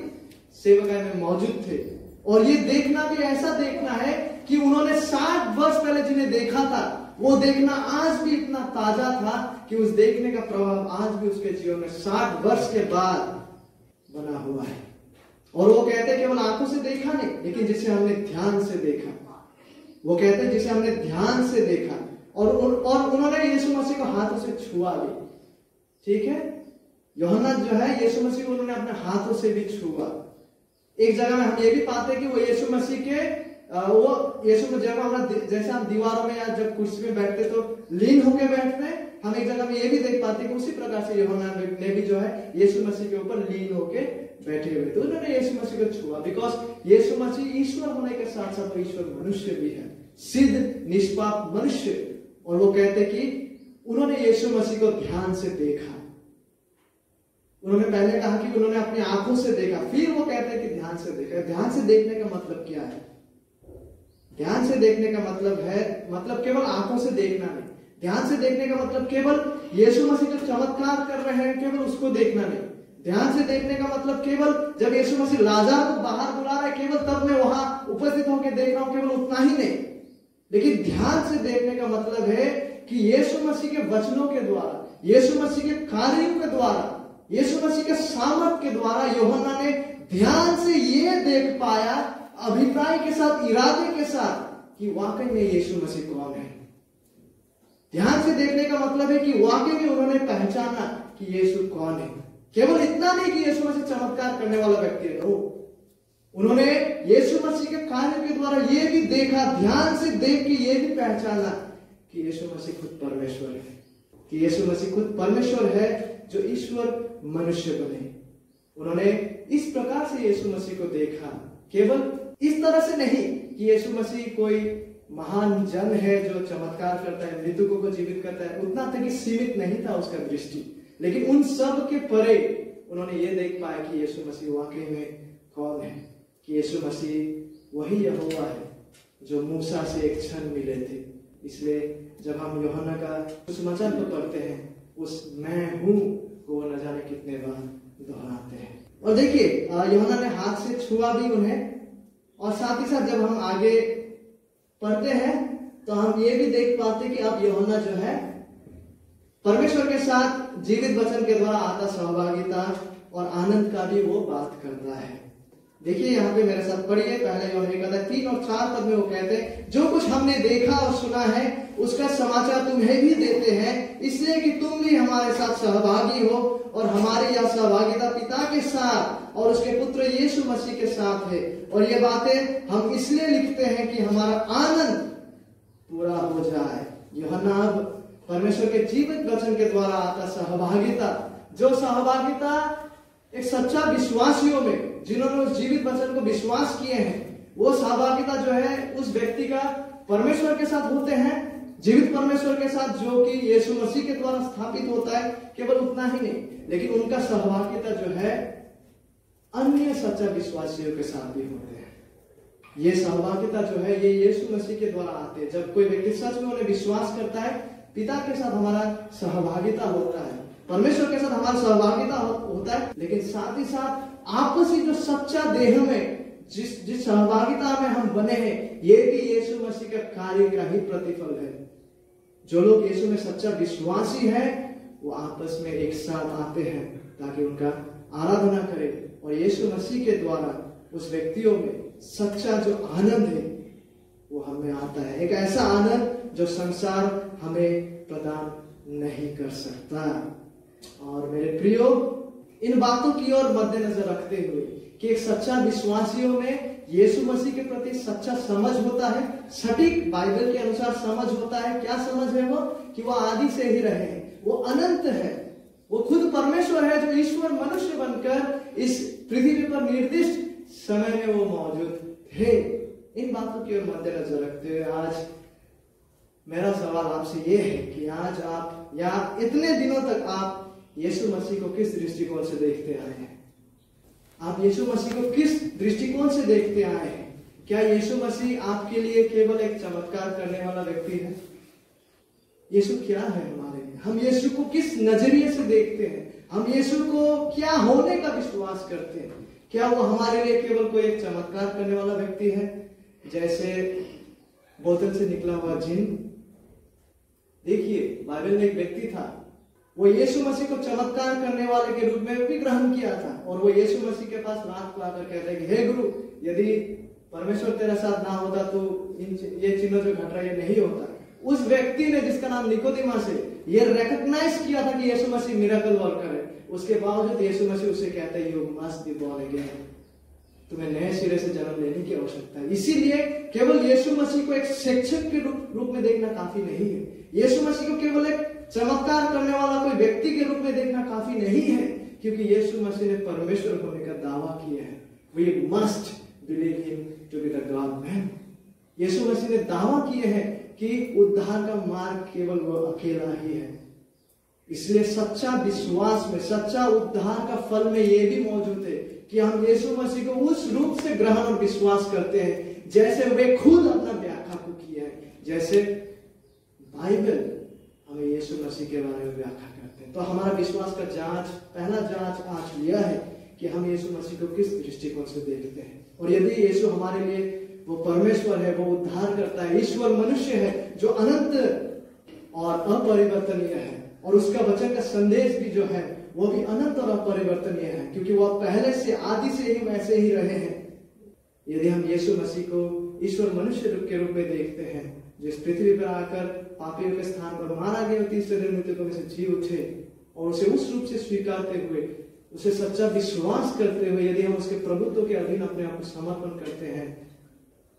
S1: सेवकाई में मौजूद थे। और ये देखना भी ऐसा देखना है कि उन्होंने 60 वर्ष पहले जिन्हें देखा था वो देखना आज भी इतना ताजा था कि उस देखने का प्रभाव आज भी उसके जीवन में 60 वर्ष के बाद बना हुआ है। और वो कहते हैं केवल आंखों से देखा नहीं, लेकिन जिसे हमने ध्यान से देखा। वो कहते हैं जिसे हमने ध्यान से देखा और उन्होंने यीशु मसीह को हाथों से छुआ भी। ठीक है, यूहन्ना जो है यीशु मसीह को उन्होंने अपने हाथों से भी छुआ। एक जगह में हम ये भी पाते हैं कि वो यीशु मसीह के जब हम जैसे हम दीवारों में या जब कुर्सी में बैठते तो लीन होकर बैठते हैं, हम एक जगह में ये भी देख पाते हैं कि उसी प्रकार से यूहन्ना ने भी जो है यीशु मसीह के ऊपर लीन होकर बैठे हुए। तो उन्होंने यीशु मसीह को छुआ, बिकॉज यीशु मसीह ईश्वर होने के साथ साथ वो ईश्वर मनुष्य भी है, सिद्ध निष्पाप मनुष्य। और वो कहते कि उन्होंने यीशु मसीह को ध्यान से देखा। उन्होंने पहले कहा कि उन्होंने अपनी आंखों से देखा, फिर वो कहते हैं कि ध्यान से देखा। ध्यान से देखने का मतलब क्या है? ध्यान से देखने का मतलब केवल आंखों से देखना नहीं। ध्यान से देखने का मतलब केवल यीशु मसीह जो चमत्कार कर रहे हैं केवल उसको देखना नहीं। ध्यान से देखने का मतलब केवल जब यीशु मसीह लाज़र को बाहर बुला रहा है केवल तब मैं वहां उपस्थित होकर देख रहा हूं, केवल उतना ही नहीं। लेकिन ध्यान से देखने का मतलब है कि यीशु मसीह के वचनों के द्वारा, यीशु मसीह के कार्यों के द्वारा, यीशु मसीह के सामर्थ के द्वारा यूहन्ना ने ध्यान से ये देख पाया, अभिप्राय के साथ, इरादे के साथ, कि वाकई में यीशु मसीह कौन है। ध्यान से देखने का मतलब है कि वाकई में उन्होंने पहचाना कि यीशु कौन है। केवल इतना नहीं कि यीशु मसीह चमत्कार करने वाला व्यक्ति है, उन्होंने यीशु मसीह के कार्य के द्वारा ये भी देखा, ध्यान से देख के ये भी पहचाना कि यीशु मसीह खुद परमेश्वर है, कि यीशु मसीह खुद परमेश्वर है जो ईश्वर मनुष्य बने। उन्होंने इस प्रकार से यीशु मसीह को देखा, केवल इस तरह से नहीं कि यीशु मसीह कोई महान जन है जो चमत्कार करता है, मृतकों को जीवित करता है, उतना तक ही सीमित नहीं था उसका दृष्टि। लेकिन उन सब के परे उन्होंने ये देख पाया कि यीशु मसीह वाकई में कौन है, कि यीशु मसीह वही यहोवा है जो मूसा से एक क्षण मिले थे। इसलिए जब हम यूहन्ना का समाचार को पढ़ते हैं, उस मैं हूं को न जाने कितने बार दोहराते हैं। और देखिए यूहन्ना ने हाथ से छुआ भी उन्हें, और साथ ही साथ जब हम आगे पढ़ते हैं तो हम ये भी देख पाते कि अब यूहन्ना जो है परमेश्वर के साथ जीवित वचन के द्वारा आता सहभागिता और आनंद का भी वो बात करता है। देखिए यहाँ पे मेरे साथ पढ़िए, पहले यूहन्ना कहता है 3 और 4 पद में वो कहते हैं, जो कुछ हमने देखा और सुना है उसका समाचार तुम्हें भी देते हैं, इसलिए कि तुम भी हमारे साथ सहभागी हो, और हमारी यह सहभागिता पिता के साथ और उसके पुत्र यीशु मसीह के साथ है। और ये बातें हम इसलिए लिखते हैं कि हमारा आनंद पूरा हो जाए। यूहन्ना अब परमेश्वर के जीवित वचन के द्वारा आता सहभागिता, जो सहभागिता एक सच्चा विश्वासियों में जिन्होंने उस जीवित वचन को विश्वास किए हैं, वो सहभागिता जो है उस व्यक्ति का परमेश्वर के साथ होते हैं, जीवित परमेश्वर के साथ, जो कि यीशु मसीह के द्वारा स्थापित होता है। केवल उतना ही नहीं, लेकिन उनका सहभागिता जो है अन्य सच्चा विश्वासियों के साथ भी होते हैं। ये सहभागिता जो है ये यीशु मसीह के द्वारा आते हैं। जब कोई व्यक्ति सच में उन्हें विश्वास करता है, पिता के साथ हमारा सहभागिता होता है, परमेश्वर के साथ हमारा सहभागिता होता है, लेकिन साथ ही साथ आपसी जो सच्चा देह में जिस सहभागिता में हम बने हैं, ये भी यीशु मसीह के कार्य का ही प्रतिफल है। जो लोग यीशु में सच्चा विश्वासी है, वो आपस में एक साथ आते हैं ताकि उनका आराधना करें, और यीशु मसीह के द्वारा उस व्यक्तियों में सच्चा जो आनंद है वो हमें आता है। एक ऐसा आनंद जो संसार हमें प्रदान नहीं कर सकता। और मेरे प्रियो, इन बातों की ओर मद्देनजर रखते हुए कि एक सच्चा विश्वासियों में यीशु मसीह के प्रति सच्चा समझ होता है, सटीक बाइबल के अनुसार समझ होता है। क्या समझ है वो? कि वो आदि से ही रहे हैं, वो अनंत है, वो खुद परमेश्वर है जो ईश्वर मनुष्य बनकर इस पृथ्वी पर निर्दिष्ट समय में वो मौजूद थे। इन बातों की ओर मद्देनजर रखते हुए आज मेरा सवाल आपसे ये है कि आज आप या इतने दिनों तक आप यीशु मसीह को किस दृष्टिकोण से देखते आए हैं? आप यीशु मसीह को किस दृष्टिकोण से देखते आए हैं? क्या यीशु मसीह आपके लिए केवल एक चमत्कार करने वाला व्यक्ति है? यीशु क्या है हमारे लिए? हम यीशु को किस नजरिए से देखते हैं? हम यीशु को क्या होने का विश्वास करते हैं? क्या वो हमारे लिए केवल कोई एक चमत्कार करने वाला व्यक्ति है, जैसे बोतल से निकला हुआ जिन? देखिए, बाइबल में एक व्यक्ति था, वो यीशु मसीह को चमत्कार करने वाले के रूप में भी ग्रहण किया था, और वो यीशु मसीह के पास रात को आकर कहता है कि हे गुरु, यदि परमेश्वर तेरा साथ ना होता तो ये चिन्ह जो घट रहा है ये नहीं होता। उस व्यक्ति ने, जिसका नाम निकोदेमस है, ये रिकॉग्नाइज किया था कि यीशु मसीह मिरेकल वर्कर है। उसके बावजूद यीशु मसीह उसे कहता है, you must be born again, तुम्हें नए सिरे से जन्म लेने की आवश्यकता है। इसीलिए केवल यीशु मसीह को एक शिक्षक के रूप में देखना काफी नहीं है। यीशु मसीह को केवल एक चमत्कार करने वाला कोई व्यक्ति के रूप में देखना काफी नहीं है, क्योंकि यीशु मसीह ने परमेश्वर होने का दावा किया है। We must believe him to be the god man. Yeshu Masih ने दावा किए हैं कि उद्धार का मार्ग केवल वो अकेला ही है। इसलिए सच्चा विश्वास में, सच्चा उद्धार का फल में ये भी मौजूद है कि हम यीशु मसीह को उस रूप से ग्रहण और विश्वास करते हैं जैसे वे खुद अपना व्याख्या को किया है, जैसे बाइबल हमें यीशु मसीह के बारे में व्याख्या करते हैं। तो हमारा विश्वास का पहला जांच आज यह है कि हम यीशु मसीह को किस दृष्टिकोण से देखते हैं। और यदि यीशु हमारे लिए वो परमेश्वर है, वो उद्धार करता है, ईश्वर मनुष्य है जो अनंत और अपरिवर्तनीय है, और उसका वचन का संदेश भी जो है वो भी अनंत और अपरिवर्तनीय है, क्योंकि वह पहले से आदि से ही वैसे ही रहे हैं। यदि हम यीशु मसीह को ईश्वर मनुष्य के रूप में देखते हैं, जो इस पृथ्वी पर आकर पापियों के स्थान पर मारा गया, तीसरे दिन मृतकों में से जी उठे, और उसे उस रूप से स्वीकारते हुए, उसे सच्चा विश्वास करते हुए यदि हम उसके प्रभुत्व के अधीन अपने आप को समर्पण करते हैं,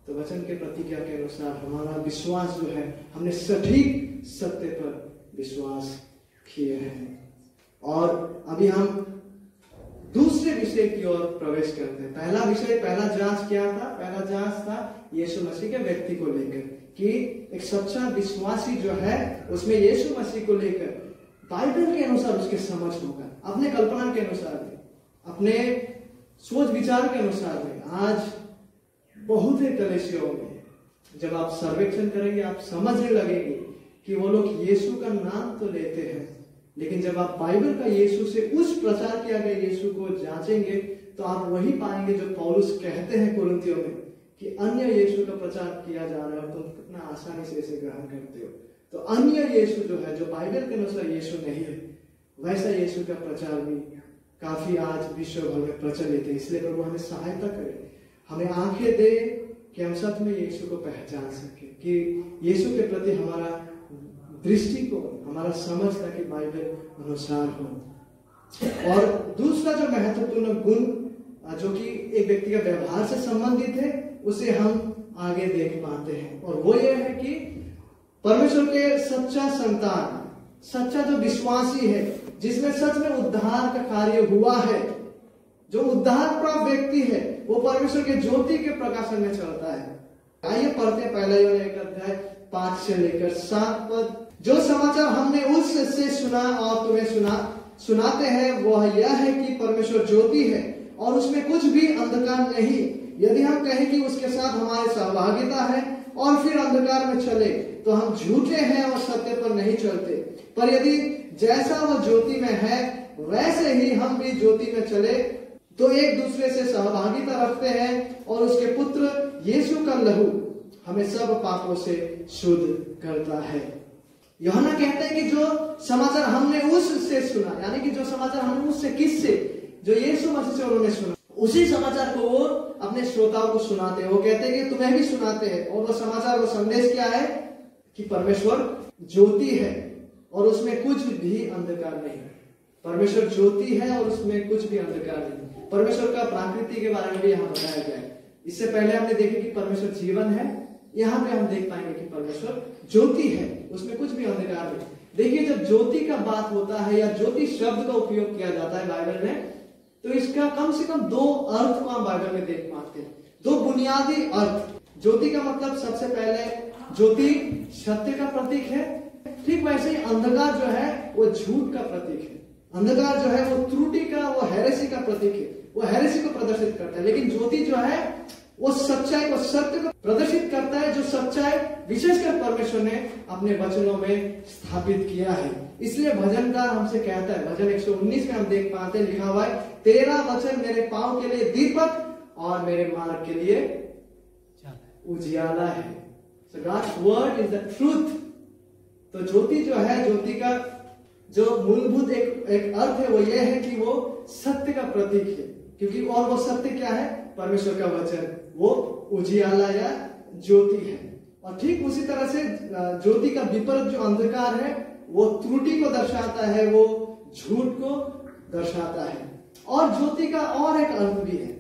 S1: तो वचन के प्रतिज्ञा के अनुसार हमारा विश्वास जो है, हमने सटीक सत्य पर विश्वास किए हैं। और अभी हम दूसरे विषय की ओर प्रवेश करते हैं। पहला विषय, पहला जांच क्या था? पहला जांच था यीशु मसीह के व्यक्ति को लेकर, कि एक सच्चा विश्वासी जो है उसमें यीशु मसीह को लेकर बाइबल के अनुसार उसके समझ होगा, अपने कल्पना के अनुसार नहीं, अपने सोच विचार के अनुसार नहीं। आज बहुत ही कलीसियाओं में जब आप सर्वेक्षण करेंगे, आप समझने लगेंगे कि वो लोग यीशु का नाम तो लेते हैं, लेकिन जब आप बाइबल का यीशु से, उस प्रचार किया गया यीशु को जांचेंगे, तो आप वही पाएंगे जो पौलुस कहते हैं कुरिन्थियों में, कि अन्य यीशु का प्रचार किया जा रहा है और तुम कितना आसानी से इसे ग्रहण करते हो। तो अन्य यीशु जो है, जो बाइबल के अनुसार यीशु नहीं है, वैसा यीशु का प्रचार भी काफी आज विश्व भर में प्रचलित है। इसलिए प्रभु हमें सहायता करे, हमें आंखें दे कि हम सच में यीशु को पहचान सके, कि यीशु के प्रति हमारा दृष्टिकोण, हमारा समझ ताकि बाइबल अनुसार हो। और दूसरा जो महत्वपूर्ण गुण जो कि एक व्यक्ति का व्यवहार से संबंधित है, उसे हम आगे देख पाते हैं, और वो ये है कि परमेश्वर के सच्चा संतान, सच्चा जो विश्वासी है, जिसमें सच में उद्धार का कार्य हुआ है, जो उद्धार प्राप्त व्यक्ति है, वो परमेश्वर के ज्योति के प्रकाशन में चलता है। आइए पढ़ते हैं पहला यूहन्ना 1:5 से लेकर 7 पद। जो समाचार हमने उससे सुना और तुम्हें सुनाते हैं, वह यह है कि परमेश्वर ज्योति है और उसमें कुछ भी अंधकार नहीं। यदि हम कहें कि उसके साथ हमारी सहभागिता है और फिर अंधकार में चले, तो हम झूठे हैं और सत्य पर नहीं चलते। पर यदि जैसा वह ज्योति में है, वैसे ही हम भी ज्योति में चले, तो एक दूसरे से सहभागिता रखते हैं, और उसके पुत्र यीशु का लहू हमें सब पापों से शुद्ध करता है। यूहन्ना कहते हैं कि जो समाचार हमने उससे सुना, यानी कि जो समाचार हमने उससे, किससे? जो यीशु मसीह से उन्होंने सुना, उसी समाचार को वो अपने श्रोताओं को सुनाते हैं। वो कहते हैं कि तुम्हें भी सुनाते हैं। और वो समाचार, वो संदेश क्या है? कि परमेश्वर ज्योति है और उसमें कुछ भी अंधकार नहीं है। परमेश्वर ज्योति है और उसमें कुछ भी अंधकार नहीं। परमेश्वर का प्रकृति के बारे में भी यहाँ बताया गया है। इससे पहले हमने देखे कि परमेश्वर जीवन है, यहाँ पे हम देख पाएंगे कि परमेश्वर ज्योति है, उसमें कुछ भी अंधकार नहीं। देखिए, जब ज्योति का बात होता है या ज्योति शब्द का उपयोग किया जाता है बाइबल में, तो इसका कम से कम 2 अर्थ को हम बाइबल में देख पाते हैं। 2 बुनियादी अर्थ। ज्योति का मतलब सबसे पहले, ज्योति सत्य का प्रतीक है। ठीक वैसे ही अंधकार जो है वो झूठ का प्रतीक है। अंधकार जो है वो त्रुटि का, वो हेरेसी का प्रतीक है, वो हेरेसी को प्रदर्शित करता है। लेकिन ज्योति जो है वो सच्चाई को, सत्य को प्रदर्शित करता है, जो सच्चाई विशेषकर परमेश्वर ने अपने वचनों में स्थापित किया है। इसलिए भजनकार हमसे कहता है, भजन 119 में हम देख पाते हैं, लिखा हुआ है, तेरा वचन मेरे पांव के लिए दीपक और मेरे मार्ग के लिए उजियाला है। So God's word is the truth। तो ज्योति जो है, ज्योति का जो मूलभूत एक अर्थ है वो ये है कि वो सत्य का प्रतीक है, क्योंकि और वो सत्य क्या है? परमेश्वर का वचन, वो उजियाला या ज्योति है। और ठीक उसी तरह से ज्योति का विपरीत जो अंधकार है, वो त्रुटि को दर्शाता है, वो झूठ को दर्शाता है। और ज्योति का और एक अर्थ भी है,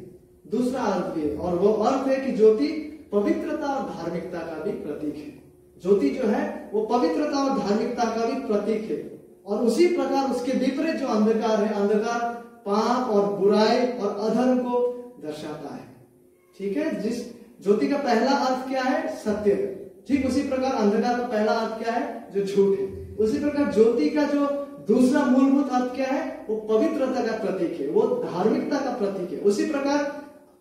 S1: दूसरा अर्थ भी है, और वो अर्थ है कि ज्योति पवित्रता और धार्मिकता का भी प्रतीक है। ज्योति जो है वो पवित्रता और धार्मिकता का भी प्रतीक है। और उसी प्रकार उसके विपरीत जो अंधकार है, अंधकार पाप और बुराई और अधर्म को दर्शाता है। ठीक है, जिस ज्योति का पहला अर्थ क्या है? सत्य। ठीक उसी प्रकार अंधकार का पहला अर्थ क्या है? जो झूठ है। उसी प्रकार ज्योति का जो दूसरा मूलभूत अर्थ क्या है? वो पवित्रता का प्रतीक है, वो धार्मिकता का प्रतीक है। उसी प्रकार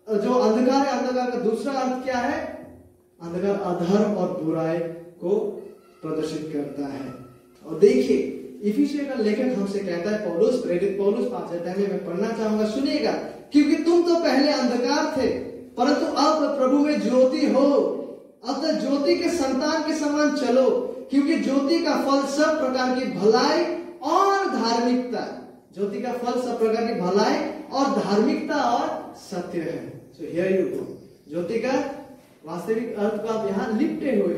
S1: जो अंधकार है, अंधकार का दूसरा अर्थ क्या है? अंधकार अधर्म और बुराई को प्रदर्शित करता है। और देखिए, इफिसियों का लेखक हमसे कहता है, पौलुस, प्रेरित पौलुस 5 अध्याय में मैं पढ़ना चाहूंगा, सुनिएगा। क्योंकि तुम तो पहले अंधकार थे, परंतु अब प्रभु में ज्योति हो। अब तो ज्योति के संतान के समान चलो, क्योंकि ज्योति का फल सब प्रकार की भलाई और धार्मिकता, ज्योति का फल सब प्रकार की भलाई और धार्मिकता और सत्य है। So here you go. ज्योति का वास्तविक अर्थ को आप यहाँ लिपटे हुए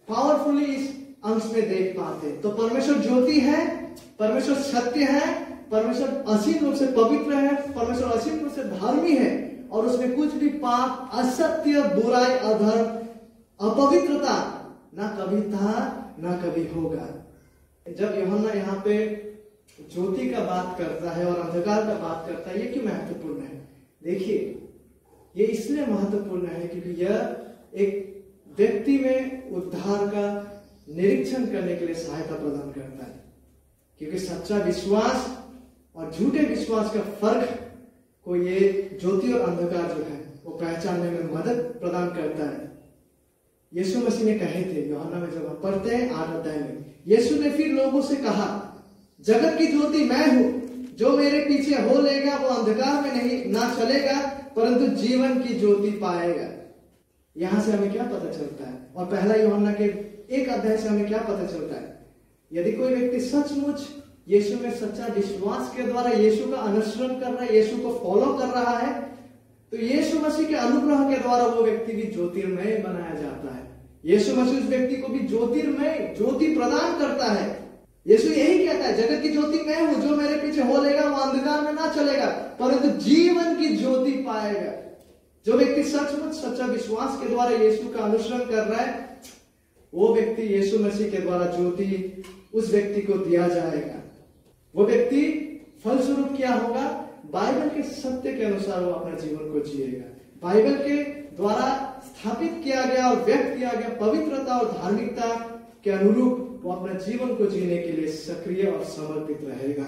S1: पावरफुली इस अंश में देख पाते हैं। तो परमेश्वर ज्योति है, परमेश्वर सत्य है, परमेश्वर असीम रूप से पवित्र है, परमेश्वर असीम रूप से धर्मी है, और उसमें कुछ भी पाप, असत्य, बुराई, अधर्म, अपवित्रता ना कभी था ना कभी होगा। जब यूहन्ना यहाँ पे ज्योति का बात करता है और अंधकार का बात करता है, ये क्यों महत्वपूर्ण है? देखिए, ये इसलिए महत्वपूर्ण है क्योंकि यह एक व्यक्ति में उद्धार का निरीक्षण करने के लिए सहायता प्रदान करता है। क्योंकि सच्चा विश्वास और झूठे विश्वास का फर्क को ये ज्योति और अंधकार जो है वो पहचानने में मदद प्रदान करता है। यीशु मसीह ने कहे थे, यूहन्ना में जब हम पढ़ते हैं 8 अध्याय में, यीशु ने फिर लोगों से कहा, जगत की ज्योति मैं हूं, जो मेरे पीछे हो लेगा वो अंधकार में नहीं ना चलेगा, परंतु जीवन की ज्योति पाएगा। यहां से हमें क्या पता चलता है? और पहला यूहन्ना के एक अध्याय से हमें क्या पता चलता है? यदि कोई व्यक्ति सचमुच यीशु में सच्चा विश्वास के द्वारा यीशु का अनुसरण कर रहा है, यीशु को फॉलो कर रहा है, तो यीशु मसीह के अनुग्रह के द्वारा वो व्यक्ति भी ज्योतिर्मय बनाया जाता है। यीशु मसीह उस व्यक्ति को भी ज्योतिर्मय ज्योति प्रदान करता है। यीशु यही कहता है, जगत की ज्योति मैं हूं, जो मेरे पीछे हो लेगा वो अंधकार में ना चलेगा परंतु जीवन की ज्योति पाएगा। जो व्यक्ति सचमुच सच्चा विश्वास के द्वारा यीशु का अनुसरण कर रहा है, वो व्यक्ति यीशु मसीह के द्वारा ज्योति उस व्यक्ति को दिया जाएगा। वो व्यक्ति फलस्वरूप क्या होगा? बाइबल के सत्य के अनुसार वो अपना जीवन को जिएगा। बाइबल के द्वारा स्थापित किया गया और व्यक्त किया गया पवित्रता और धार्मिकता के अनुरूप वो अपना जीवन को जीने के लिए सक्रिय और समर्पित रहेगा।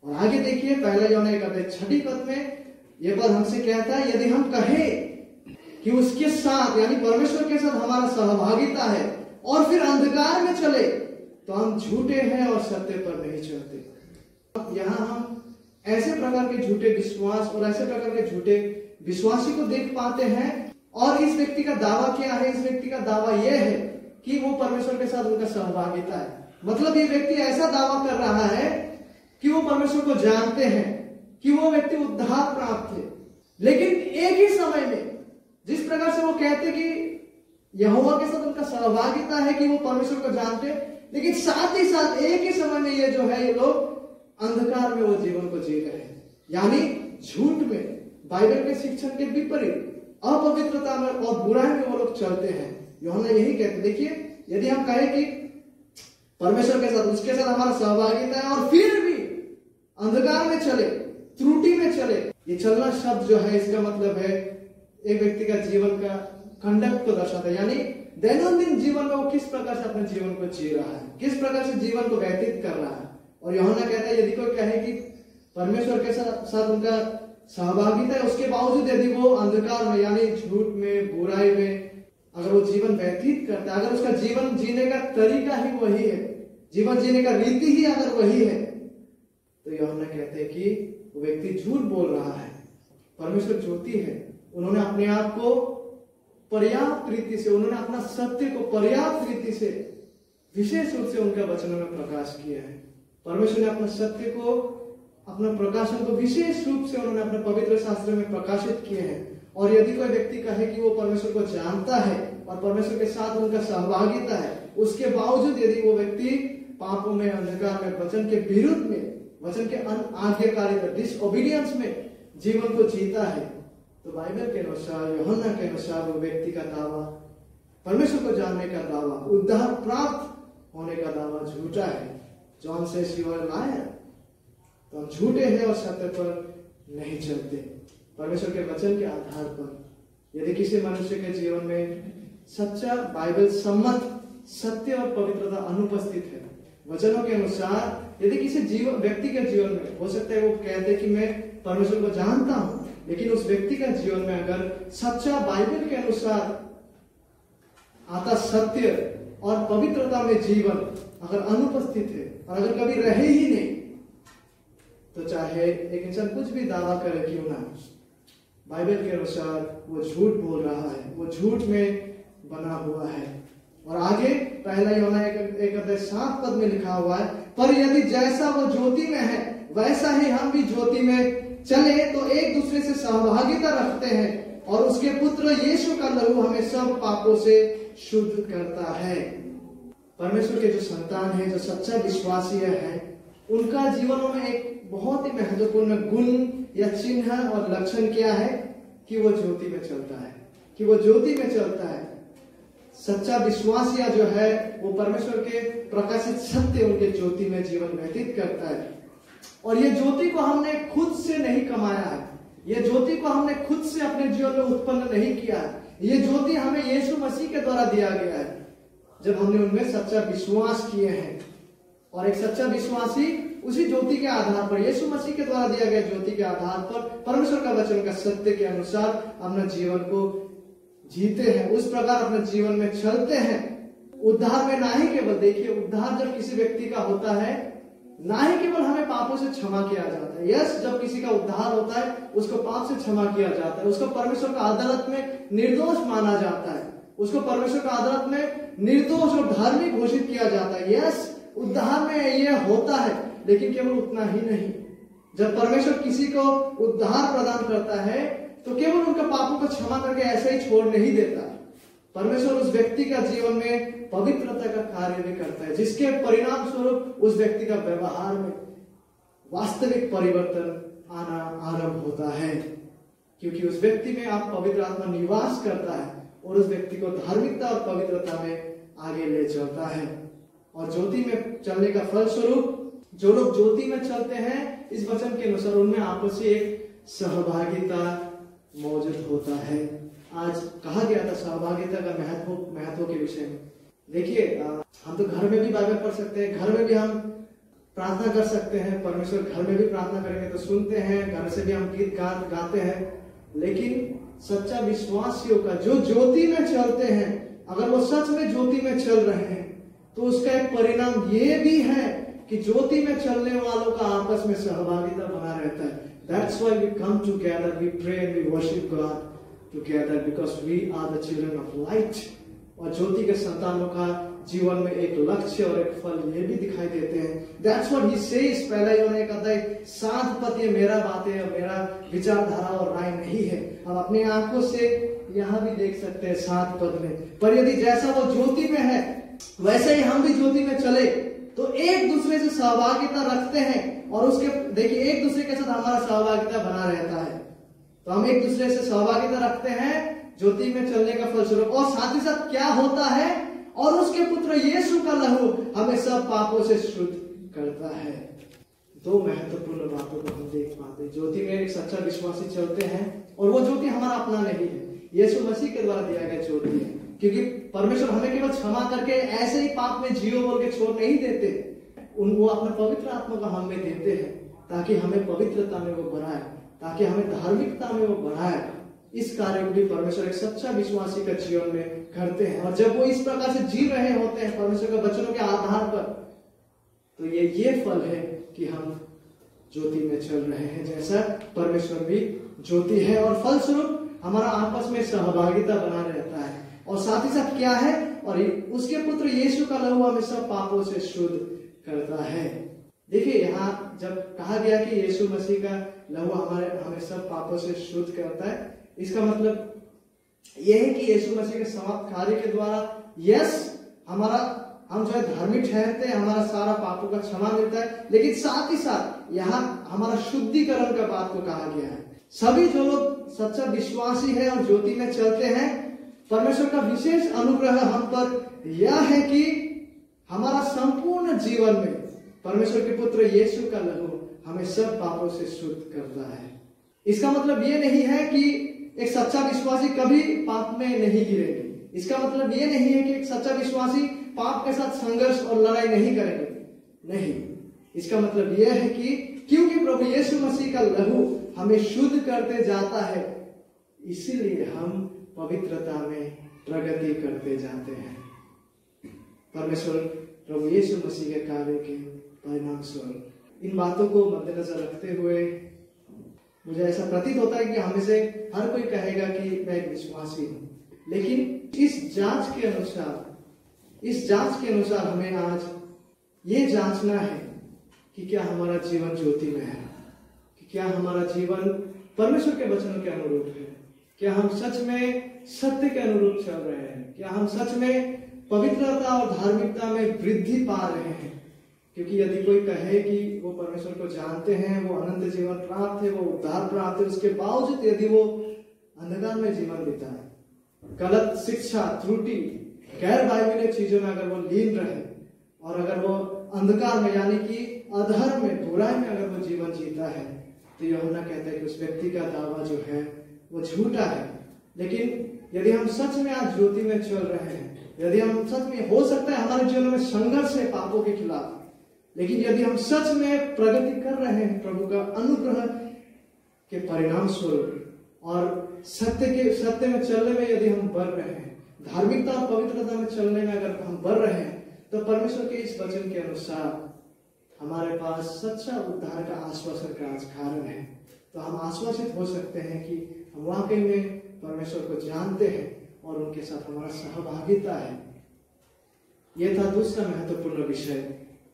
S1: और आगे देखिए, पहला यूहन्ना 1:6 में यह पद हमसे कहता है, यदि हम कहें कि उसके साथ यानी परमेश्वर के साथ हमारा सहभागिता है और फिर अंधकार में चले तो हम झूठे हैं और सत्य पर नहीं चलते। यहाँ हम ऐसे प्रकार के झूठे विश्वास और ऐसे प्रकार के झूठे विश्वासी को देख पाते हैं। और इस व्यक्ति का दावा क्या है? इस व्यक्ति का दावा यह है कि वो परमेश्वर के साथ उनका सहभागिता है। मतलब ये व्यक्ति ऐसा दावा कर रहा है कि वो परमेश्वर को जानते हैं, कि वो व्यक्ति उद्धार प्राप्त है। लेकिन एक ही समय में जिस प्रकार से वो कहते कि यहोवा के साथ उनका सहभागिता है, कि वो परमेश्वर को जानते हैं, लेकिन साथ ही साथ एक ही समय में ये जो है ये लोग अंधकार में वो जीवन को जी रहे हैं, यानी झूठ में, बाइबल के शिक्षण के विपरीत, अपवित्रता में और बुराई में वो लोग चलते हैं। यूहन्ना यही कहते, देखिए, यदि हम कहें कि परमेश्वर के साथ उसके साथ हमारा सहभागिता है और फिर भी अंधकार में चले, त्रुटि में चले, ये चलना शब्द जो है इसका मतलब है एक व्यक्ति का जीवन का कंडक्ट को दर्शाता है, यानी दैनंदिन जीवन में वो किस प्रकार से अपने जीवन को जी रहा है, किस प्रकार से जीवन को व्यतीत कर रहा है। और यूहन्ना कहता है, यदि कोई कहे कि परमेश्वर के साथ उनका सहभागिता है, उसके बावजूद यदि वो अंधकार में यानी झूठ में, बुराई में अगर वो जीवन व्यतीत करता है, अगर उसका जीवन जीने का तरीका ही वही है, जीवन जीने का रीति ही अगर वही है, तो यूहन्ना कहते हैं कि वो व्यक्ति झूठ बोल रहा है। परमेश्वर ज्योति है, उन्होंने अपने आप को पर्याप्त रीति से, उन्होंने अपना सत्य को पर्याप्त रीति से विशेष रूप से उनके वचनों में प्रकाश किया है। परमेश्वर ने अपने सत्य को, अपना प्रकाशन को विशेष रूप से उन्होंने अपने पवित्र शास्त्र में प्रकाशित किए हैं। और यदि कोई व्यक्ति कहे कि वो परमेश्वर को जानता है और परमेश्वर के साथ उनका सहभागिता है, उसके बावजूद यदि वो व्यक्ति पापों में, अंधकार में, वचन के विरुद्ध में, वचन के अनाज्ञाकारिता, डिसओबीडियंस में जीवन को जीता है, तो बाइबल के अनुसार, यूहन्ना के अनुसार वो व्यक्ति का दावा, परमेश्वर को जानने का दावा, उद्धार प्राप्त होने का दावा झूठा है। जॉन से लायर, तो हम झूठे हैं और सत्य पर नहीं चलते। परमेश्वर के वचन के आधार पर यदि किसी मनुष्य के जीवन में सच्चा बाइबल सम्मत सत्य और पवित्रता अनुपस्थित है, वचनों के अनुसार यदि किसी व्यक्ति के जीवन में, हो सकता है वो कहते कि मैं परमेश्वर को जानता हूं, लेकिन उस व्यक्ति का जीवन में अगर सच्चा बाइबल के अनुसार आता सत्य और पवित्रता में जीवन अगर अनुपस्थित है और अगर कभी रहे ही नहीं, तो चाहे एक इंसान कुछ भी दावा करे क्यों ना, बाइबल के अनुसार वो झूठ बोल रहा है, वो झूठ में बना हुआ है। और आगे पहला यूहन्ना 1:7 में लिखा हुआ है, पर यदि जैसा वो ज्योति में है वैसा ही हम भी ज्योति में चले तो एक दूसरे से सहभागिता रखते हैं और उसके पुत्र यीशु का लहू हमें सब पापों से शुद्ध करता है। परमेश्वर के जो संतान है, जो सच्चा विश्वासी है, उनका जीवनों में एक बहुत ही महत्वपूर्ण गुण या चिन्ह और लक्षण क्या है कि वो ज्योति में चलता है, कि वो ज्योति में चलता है। सच्चा विश्वासिया जो है वो परमेश्वर के प्रकाशित सत्य उनके ज्योति में जीवन व्यतीत करता है। और ये ज्योति को हमने खुद से नहीं कमाया है, ये ज्योति को हमने खुद से अपने जीवन में उत्पन्न नहीं किया है, ये ज्योति हमें यीशु मसीह के द्वारा दिया गया है जब हमने उनमें सच्चा विश्वास किए हैं। और एक सच्चा विश्वासी उसी ज्योति के आधार पर, यीशु मसीह के द्वारा दिया गया ज्योति के आधार पर, परमेश्वर का वचन का सत्य के अनुसार अपने जीवन को जीते हैं, उस प्रकार अपने जीवन में चलते हैं। उद्धार में ना ही केवल, देखिए, उद्धार जब किसी व्यक्ति का होता है, ना ही केवल हमें पापों से क्षमा किया जाता है। यस, जब किसी का उद्धार होता है उसको पाप से क्षमा किया जाता है, उसको परमेश्वर का अदालत में निर्दोष माना जाता है, उसको परमेश्वर का अदालत में निर्दोष और धार्मिक घोषित किया जाता है। यस, उद्धार में यह होता है, लेकिन केवल उतना ही नहीं। जब परमेश्वर किसी को उद्धार प्रदान करता है तो केवल उनके पापों को क्षमा करके ऐसे ही छोड़ नहीं देता। परमेश्वर उस व्यक्ति का जीवन में पवित्रता का कार्य भी करता है, जिसके परिणाम स्वरूप उस व्यक्ति का व्यवहार में वास्तविक परिवर्तन आना आरंभ होता है, क्योंकि उस व्यक्ति में आप पवित्र आत्मा निवास करता है और उस व्यक्ति को धार्मिकता और पवित्रता में आगे ले चलता है। और ज्योति में चलने का फल स्वरूप जो लोग ज्योति में चलते हैं, इस वचन के अनुसार उनमें आपसी एक सहभागिता मौजूद होता है। आज कहा गया था सहभागिता का महत्व के विषय में। देखिए, हम तो घर में भी बाइबल पढ़ सकते हैं, घर में भी हम प्रार्थना कर सकते हैं, परमेश्वर घर में भी प्रार्थना करेंगे तो सुनते हैं, घर से भी हम गीत गाते हैं। लेकिन सच्चा विश्वासियों का जो ज्योति में चलते हैं, अगर वो सच में ज्योति में चल रहे हैं, तो उसका एक परिणाम ये भी है कि ज्योति में चलने वालों का आपस में सहभागिता बना रहता है। That's why we come together, we pray and we worship God together because we are the children of light। और ज्योति के संतानों का जीवन में एक लक्ष्य और एक फल ये भी दिखाई देते हैं। That's what he says, पहला यूहन्ना 1:7 पद, ये मेरा बातें और मेरा विचारधारा और राय नहीं है। हम अपनी आंखों से यहाँ भी देख सकते हैं 7 पद में, पर यदि जैसा वो ज्योति में है वैसे ही हम भी ज्योति में चले तो एक दूसरे से सहभागिता रखते हैं। और उसके देखिए, एक दूसरे के साथ हमारा सहभागिता बना रहता है, तो हम एक दूसरे से सहभागिता रखते हैं ज्योति में चलने का फलस्वरूप। और साथ ही साथ क्या होता है, और उसके पुत्र यीशु का लहू हमें सब पापों से शुद्ध करता है। दो महत्वपूर्ण बातों को हम देख पाते हैं। ज्योति में एक सच्चा विश्वासी चलते हैं, और वो ज्योति हमारा अपना नहीं है, यीशु मसीह के द्वारा दिया गया ज्योति है। क्योंकि परमेश्वर हमें केवल क्षमा करके ऐसे ही पाप में जियो बोल के छोड़ नहीं देते, वो अपने पवित्र आत्मा को हमें देते हैं ताकि हमें पवित्रता में वो बढ़ाए, ताकि हमें धार्मिकता में वो बढ़ाए। इस कार्य को भी परमेश्वर एक सच्चा विश्वासी का जीवन में करते हैं। और जब वो इस प्रकार से जी रहे होते हैं परमेश्वर के वचनों के आधार पर, तो ये फल है कि हम ज्योति में चल रहे हैं, जैसा परमेश्वर भी ज्योति है। और फलस्वरूप हमारा आपस में सहभागिता बना रहता है। और साथ ही साथ क्या है, और उसके पुत्र यीशु का लहू हमें सब पापों से शुद्ध करता है। देखिए, यहाँ जब कहा गया कि यीशु मसीह का लहू हमें सब पापों से शुद्ध करता है, इसका मतलब यह है कि यीशु मसीह के समाप्त कार्य के द्वारा हम जो है धार्मिक ठहरते हैं, हमारा सारा पापों का क्षमा मिलता है। लेकिन साथ ही साथ यहाँ हमारा शुद्धिकरण का बात को कहा गया है। सभी जो लोग सच्चा विश्वासी है और ज्योति में चलते हैं, परमेश्वर का विशेष अनुग्रह हम पर यह है कि हमारा संपूर्ण जीवन में परमेश्वर के पुत्र यीशु का लहू हमें सब पापों से शुद्ध करता है। इसका मतलब ये नहीं है कि एक सच्चा विश्वासी कभी पाप में नहीं गिरेंगे। इसका मतलब ये नहीं है कि एक सच्चा विश्वासी पाप के साथ संघर्ष और लड़ाई नहीं करेंगे। नहीं, इसका मतलब यह है कि क्योंकि प्रभु यीशु मसीह का लहू हमें शुद्ध करते जाता है, इसीलिए हम पवित्रता में प्रगति करते जाते हैं। परमेश्वर प्रभु यीशु मसीह के कार्य के परिणाम स्वरूप इन बातों को मद्देनजर रखते हुए मुझे ऐसा प्रतीत होता है कि हमें से हर कोई कहेगा कि मैं एक विश्वासी हूं। लेकिन इस जांच के अनुसार हमें आज ये जांचना है कि क्या हमारा जीवन ज्योति में है, कि क्या हमारा जीवन परमेश्वर के वचनों के अनुरूप है, क्या हम सच में सत्य के अनुरूप चल रहे हैं, क्या हम सच में पवित्रता और धार्मिकता में वृद्धि पा रहे हैं। क्योंकि यदि कोई कहे कि वो परमेश्वर को जानते हैं, वो अनंत जीवन प्राप्त है, वो उद्धार प्राप्त है, उसके बावजूद यदि वो अंधकार में जीवन बिताए, गलत शिक्षा, त्रुटि, गैर बाइबलिक चीजों में अगर वो लीन रहे, और अगर वो अंधकार में यानी कि अधर्म में, बुराई में अगर वो जीवन जीता है, तो यूहन्ना कहता है कि उस व्यक्ति का दावा जो है वो झूठा है। लेकिन यदि हम सच में आज ज्योति में चल रहे हैं, यदि हम सच में, हो सकता है हमारे जीवन में संघर्ष है पापों के खिलाफ, लेकिन यदि हम सच में प्रगति कर रहे हैं प्रभु का अनुग्रह के परिणाम स्वरूप, और सत्य में चलने में यदि हम बढ़ रहे हैं, धार्मिकता और पवित्रता में चलने में अगर हम बढ़ रहे हैं, तो परमेश्वर के इस वचन के अनुसार हमारे पास सच्चा उद्धार का आश्वासन का आज कारण है। तो हम आश्वासित हो सकते हैं कि हम वाकई में परमेश्वर को जानते हैं, और उनके साथ हमारा सहभागिता है। यह था दूसरा महत्वपूर्ण विषय।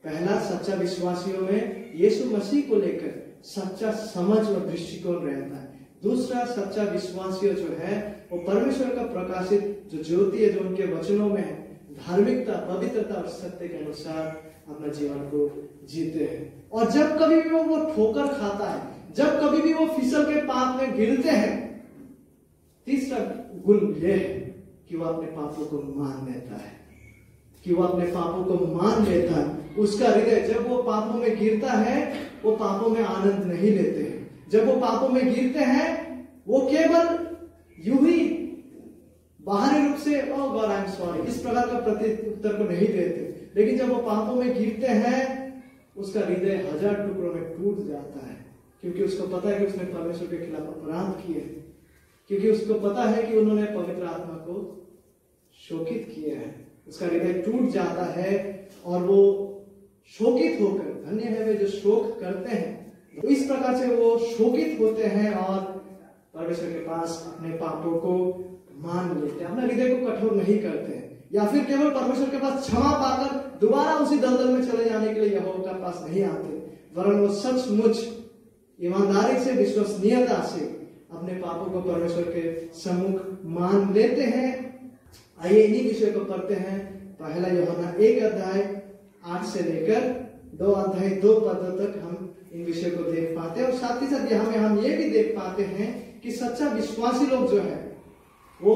S1: पहला, सच्चा विश्वासियों में यीशु मसीह को लेकर सच्चा समझ और दृष्टिकोण रहता है। दूसरा, सच्चा विश्वासी जो है वो परमेश्वर का प्रकाशित जो ज्योति है, जो उनके वचनों में है, धार्मिकता, पवित्रता और सत्य के अनुसार अपना जीवन को जीते हैं। और जब कभी भी वो ठोकर खाता है, जब कभी भी वो फिसल के पाप में गिरते हैं, तीसरा गुण यह है कि वो अपने पापों को मान लेता है, कि वो अपने पापों को मान लेता है। उसका हृदय जब वो पापों में गिरता है, वो पापों में आनंद नहीं लेते हैं। जब वो पापों में गिरते हैं, वो केवल यूं ही बाहरी रूप से ओह गॉड आई एम सॉरी इस प्रकार का प्रत्युत्तर को नहीं देते, लेकिन जब वो पापों में गिरते हैं, उसका हृदय 1000 टुकड़ों में टूट जाता है, क्योंकि उसको पता है कि उसने परमेश्वर के खिलाफ अपराध किए, क्योंकि उसको पता है कि उन्होंने पवित्र आत्मा को शोकित किया है। उसका हृदय टूट जाता है और वो शोकित होकर, धन्य है वे जो शोक करते हैं, तो इस प्रकार से वो शोकित होते हैं और परमेश्वर के पास अपने पापों को मान लेते हैं, अपने हृदय को कठोर नहीं करते हैं, या फिर केवल परमेश्वर के पास क्षमा पाकर दोबारा उसी दलदल में चले जाने के लिए यहोवा के पास नहीं आते, वरन वो सचमुच ईमानदारी से, विश्वसनीयता से अपने पापों को परमेश्वर के सम्मुख मान लेते हैं। आइए इन्हीं विषय को पढ़ते हैं। पहला यूहन्ना 1 अध्याय 8 से लेकर 2 अध्याय 2 पदों तक हम इन विषय को देख पाते हैं, और साथ ही साथ यहाँ में हम ये भी देख पाते हैं कि सच्चा विश्वासी लोग जो है वो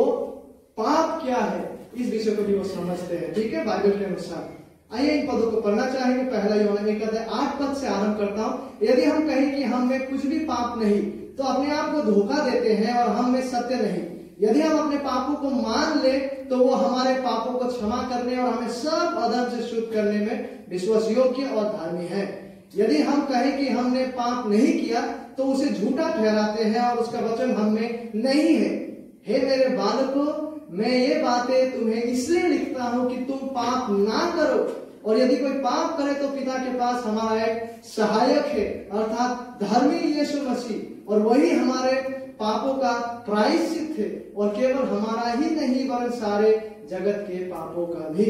S1: पाप क्या है इस विषय को भी वो समझते हैं। ठीक है, बाइबल के अनुसार। आइए इन पदों को पढ़ना चाहेंगे। पहला यूहन्ना 1 अध्याय 8 पद से आरंभ करता हूं। यदि हम कहें कि हम में कुछ भी पाप नहीं, तो अपने आप को धोखा देते हैं और हम में सत्य नहीं। यदि हम अपने पापों को मान ले, तो वो हमारे पापों को क्षमा करने और हमें सब अधर्म से शुद्ध करने में विश्वास योग्य और धर्मी है। यदि हम कहें कि हमने पाप नहीं किया, तो उसे झूठा ठहराते हैं और उसका वचन हम में नहीं है। हे मेरे बालकों, मैं ये बातें तुम्हें इसलिए लिखता हूं कि तुम पाप ना करो, और यदि कोई पाप करे तो पिता के पास हमारा एक सहायक है, अर्थात धर्मी यीशु मसीह, और वही हमारे पापों का प्रायश्चित है, और केवल हमारा ही नहीं वरन सारे जगत के पापों का भी।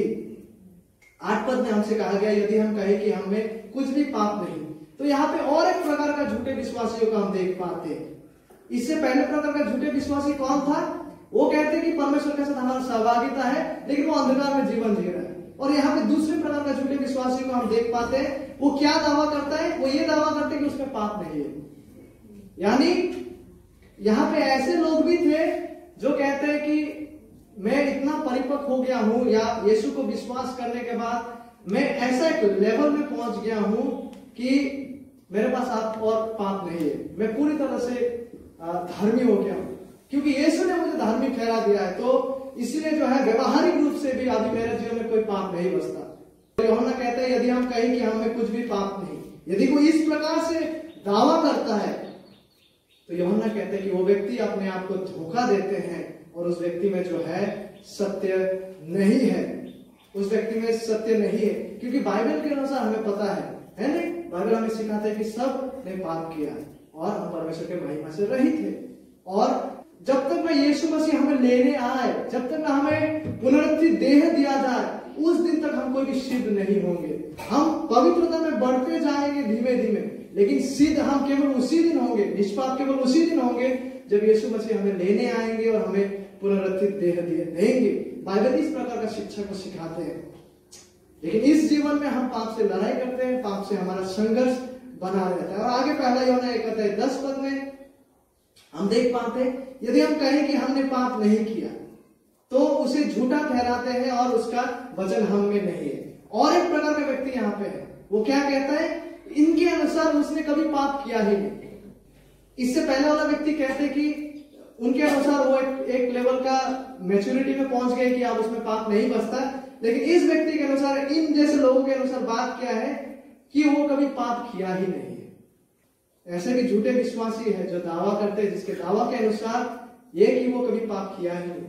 S1: 8 पद में हमसे कहा गया यदि हम कहें कि हम में कुछ भी पाप नहीं, तो यहाँ पे और एक प्रकार का झूठे विश्वासियों का हम देख पाते हैं। इससे पहले प्रकार का झूठे विश्वासी कौन था? वो कहते हैं कि परमेश्वर के साथ हमारा सहभागिता है, लेकिन वो अंधकार में जीवन जी रहा है। और यहाँ पे दूसरे प्रकार का झूठे विश्वासी को हम देख पाते हैं। वो क्या दावा करता है? वो ये दावा करते हैं कि उसमें पाप नहीं है। यानी यहाँ पे ऐसे लोग भी थे जो कहते हैं कि मैं इतना परिपक्व हो गया हूं, या यीशु को विश्वास करने के बाद मैं ऐसा एक लेवल में पहुंच गया हूं कि मेरे पास आप और पाप नहीं है, मैं पूरी तरह से धर्मी हो गया हूं, क्योंकि यीशु ने मुझे धार्मिक ठहरा दिया है, तो इसलिए जो है व्यवहारिक रूप से भी अभी मेरे जीवन में कोई पाप नहीं बचता। यूहन्ना कहता है यदि हम कहें कि हम में कुछ भी पाप नहीं, यदि कोई इस प्रकार से दावा करता है, तो यूहन्ना कहते हैं कि वो व्यक्ति अपने आप को धोखा देते हैं, और उस व्यक्ति में जो है सत्य नहीं है, उस व्यक्ति में सत्य नहीं है। क्योंकि बाइबल के अनुसार हमें पता है नहीं, बाइबल हमें सिखाता है कि सब ने पाप किया और हम परमेश्वर के महिमा से रहित थे, और जब तक मैं यीशु मसीह हमें लेने आए, जब तक हमें पुनरुत्थित देह दिया जाए, उस दिन तक हम कोई भी सिद्ध नहीं होंगे। हम पवित्रता में बढ़ते जाएंगे धीमे धीमे, लेकिन सिद्ध हम केवल उसी दिन होंगे, निष्पाप केवल उसी दिन होंगे जब यीशु मसीह हमें लेने आएंगे और हमें पुनरुत्थित देह देंगे। बाइबल इस प्रकार का शिक्षा को सिखाते हैं। लेकिन इस जीवन में हम पाप से लड़ाई करते हैं, पाप से हमारा संघर्ष बना रहता है। और आगे पहला यूहन्ना 1 अध्याय 10 पद में हम देख पाते हैं यदि हम कहें कि हमने पाप नहीं किया, तो उसे झूठा ठहराते हैं और उसका वचन हम में नहीं है। और एक प्रकार का व्यक्ति यहाँ पे है, वो क्या कहता है? इनके अनुसार उसने कभी पाप किया ही नहीं। इससे पहले वाला व्यक्ति कहते कि उनके अनुसार वो एक लेवल का मैच्योरिटी में पहुंच गए कि अब उसमें पाप नहीं बचता, लेकिन इस व्यक्ति के अनुसार, इन जैसे लोगों के अनुसार बात क्या है कि वो कभी पाप किया ही नहीं है। ऐसे भी झूठे विश्वासी है जो दावा करते हैं, जिसके दावा के अनुसार ये कि वो कभी पाप किया ही नहीं।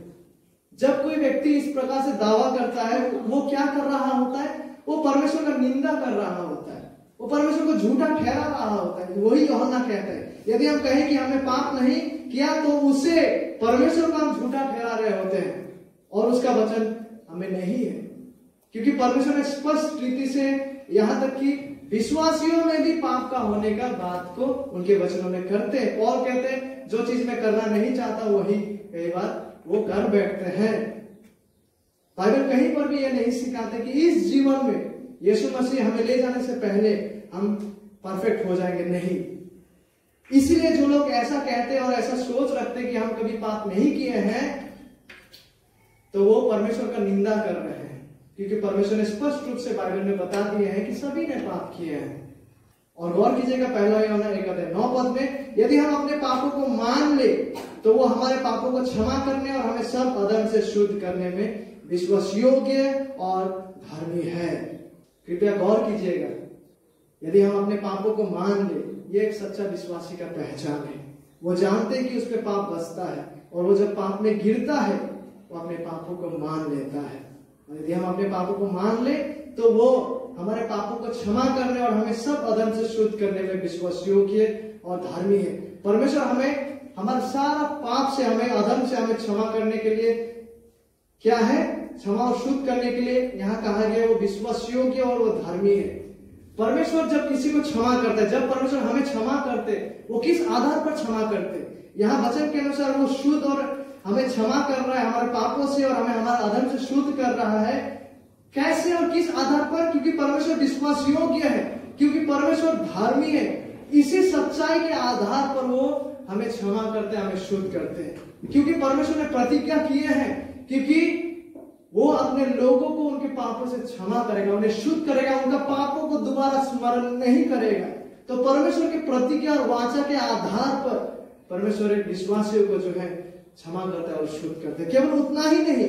S1: जब कोई व्यक्ति इस प्रकार से दावा करता है, वो क्या कर रहा होता है? वो परमेश्वर का निंदा कर रहा होता है, वो परमेश्वर को झूठा ठहरा रहा होता है। वही यूहन्ना कहता है यदि हम कहें कि हमें पाप नहीं, किया तो उसे परमेश्वर को हम झूठा ठहरा रहे होते हैं और उसका वचन हमें नहीं है। क्योंकि परमेश्वर ने स्पष्ट रीति से यहां तक कि विश्वासियों में भी पाप का होने का बात को उनके वचनों में करते हैं। पौल कहते हैं जो चीज मैं करना नहीं चाहता वही कई बार वो कर बैठते हैं। बाइबल कहीं पर भी यह नहीं सिखाते कि इस जीवन में यीशु मसीह हमें ले जाने से पहले हम परफेक्ट हो जाएंगे, नहीं। इसलिए जो लोग ऐसा कहते हैं और ऐसा सोच रखते हैं कि हम कभी पाप नहीं किए हैं, तो वो परमेश्वर का निंदा कर रहे हैं। क्योंकि परमेश्वर ने स्पष्ट रूप से बाइबल में बता दिए हैं कि सभी ने पाप किए हैं। और गौर कीजिएगा पहला यूहन्ना 1:9 में, यदि हम अपने पापों को मान ले तो वो हमारे पापों को क्षमा करने और हमें सब अधर्म से शुद्ध करने में विश्वास योग्य और धर्मी है। कृपया गौर कीजिएगा, यदि हम अपने पापों को मान ले, ये एक सच्चा विश्वासी का पहचान है। वो जानते हैं कि उस पर पाप बसता है और वो जब पाप में गिरता है वो अपने पापों को मान लेता है। और यदि हम अपने पापों को मान ले तो वो हमारे पापों को क्षमा करने और हमें सब अधर्म से शुद्ध करने में विश्वास योग्य और धर्मी है। परमेश्वर हमें हमारे सारा पाप से, हमें अधर्म से हमें क्षमा करने के लिए क्या है, क्षमा और शुद्ध करने के लिए यहाँ कहा गया वो विश्वास योग्य और वो धर्मी है। परमेश्वर जब किसी को क्षमा करता है, जब परमेश्वर हमें क्षमा करते, वो किस आधार पर क्षमा करते? यहाँ वचन के अनुसार वो शुद्ध और हमें क्षमा कर रहा है हमारे पापों से और हमें हमारे अधर्म से शुद्ध कर रहा है। कैसे और किस आधार पर? क्योंकि परमेश्वर विश्वास योग्य है, क्योंकि परमेश्वर धर्मी है। इसी सच्चाई के आधार पर वो हमें क्षमा करते हैं, हमें शुद्ध करते हैं। क्योंकि परमेश्वर ने प्रतिज्ञा किए हैं, क्योंकि वो अपने लोगों को उनके पापों से क्षमा करेगा, उन्हें शुद्ध करेगा, उनका पापों को दोबारा स्मरण नहीं करेगा। तो परमेश्वर की प्रतिज्ञा और वाचा के आधार पर परमेश्वर एक विश्वासियों को जो है क्षमा करता है और शुद्ध करता है। केवल उतना ही नहीं,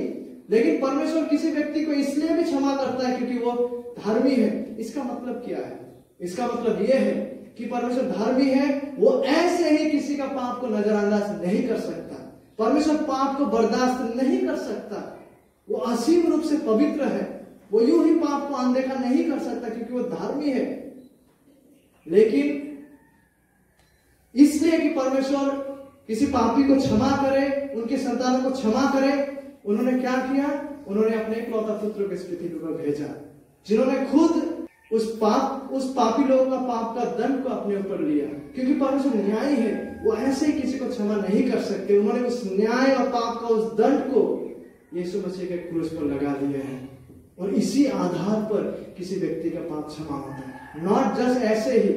S1: लेकिन परमेश्वर किसी व्यक्ति को इसलिए भी क्षमा करता है क्योंकि वो धर्मी है। इसका मतलब क्या है? इसका मतलब यह है कि परमेश्वर धर्मी है, वो ऐसे ही किसी का पाप को नजरअंदाज नहीं कर सकता। परमेश्वर पाप को बर्दाश्त नहीं कर सकता। वो असीम रूप से पवित्र है, वो यूं ही पाप को अनदेखा नहीं कर सकता क्योंकि वो धर्मी है। लेकिन इसलिए कि परमेश्वर किसी पापी को क्षमा करे, उनके संतानों को क्षमा करे, उन्होंने क्या किया? उन्होंने अपने इकलौता पुत्र को इस पृथ्वी पर भेजा, जिन्होंने खुद उस पापी लोगों का पाप का दंड को अपने ऊपर लिया। क्योंकि परमेश्वर न्यायी है, वो ऐसे ही किसी को क्षमा नहीं कर सकते। उन्होंने उस न्याय और पाप का उस दंड को यीशु मसीह के क्रूस पर लगा दिए हैं और इसी आधार पर किसी व्यक्ति का पाप क्षमा होता है। नॉट जस्ट ऐसे ही।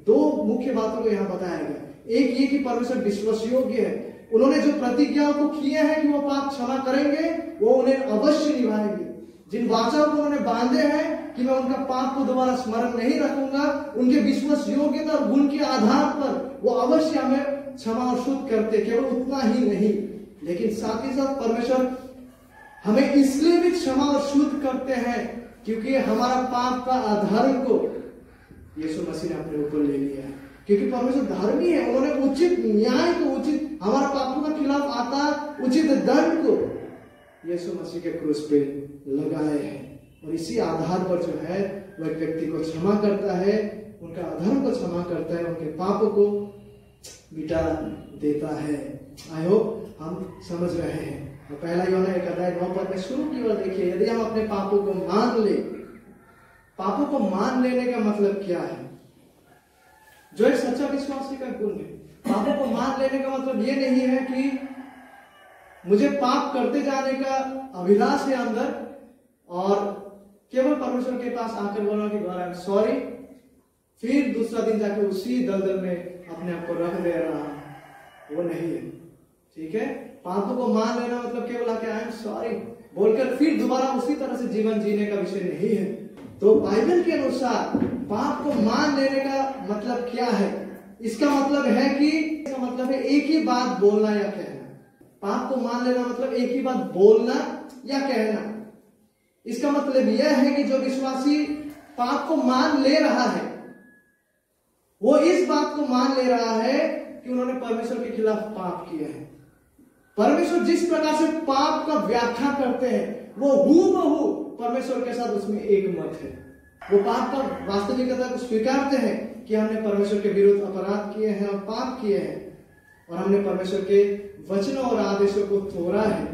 S1: दो मुख्य बातों को यहाँ बताया गया। एक ये कि परमेश्वर विश्वास योग्य है, उन्होंने जो प्रतिज्ञाओं को किए हैं कि वो पाप क्षमा करेंगे, वो उन्हें अवश्य निभाएंगे। जिन वाचाओं को उन्होंने बांधे हैं कि मैं उनका पाप को दोबारा स्मरण नहीं रखूंगा, उनके विश्वास योग्यता और गुण के आधार पर वो अवश्य हमें क्षमा और शुद्ध करते। केवल उतना ही नहीं, लेकिन साथ ही साथ परमेश्वर हमें इसलिए भी क्षमा और शुद्ध करते हैं क्योंकि हमारा पाप का अधर्म को यीशु मसीह ने अपने ऊपर ले लिया है। क्योंकि परमेश्वर धर्मी है, उन्होंने उचित न्याय को, उचित हमारे पापों के खिलाफ आता उचित दंड को यीशु मसीह के क्रूस पे लगाए हैं। और इसी आधार पर जो है वह व्यक्ति को क्षमा करता है, उनका अधर्म को क्षमा करता है, उनके पापों को मिटा देता है। आई होप हम समझ रहे हैं। और पहला यूहन्ना 1:9 में शुरू की ओर देखिए, यदि हम अपने पापों को मान ले, पापों को मान लेने का मतलब क्या है? जो एक सच्चा विश्वासी का गुण है। पापों को मान लेने का मतलब ये नहीं है कि मुझे पाप करते जाने का अभिलाष है अंदर और केवल परमेश्वर के पास आकर बोलना कि गॉड आई एम सॉरी, फिर दूसरा दिन जाकर उसी दलदल में अपने आप को रख दे रहा, वो नहीं है। ठीक है, पापों को मान लेना मतलब केवल आके आई एम सॉरी बोलकर फिर दोबारा उसी तरह से जीवन जीने का विषय नहीं है। तो बाइबल के अनुसार पाप को मान लेने का मतलब क्या है? इसका मतलब है कि इसका मतलब है एक ही बात बोलना या कहना। पाप को मान लेना मतलब एक ही बात बोलना या कहना। इसका मतलब यह है कि जो विश्वासी पाप को मान ले रहा है, वो इस बात को मान ले रहा है कि उन्होंने परमेश्वर के खिलाफ पाप किया है। परमेश्वर जिस प्रकार से पाप का व्याख्या करते हैं वो हूबहू परमेश्वर के साथ उसमें एक मत है। वो पाप का वास्तविकता को स्वीकारते हैं कि हमने परमेश्वर के विरुद्ध अपराध किए हैं और पाप किए हैं। और हमने परमेश्वर के वचनों और आदेशों को तोड़ा है,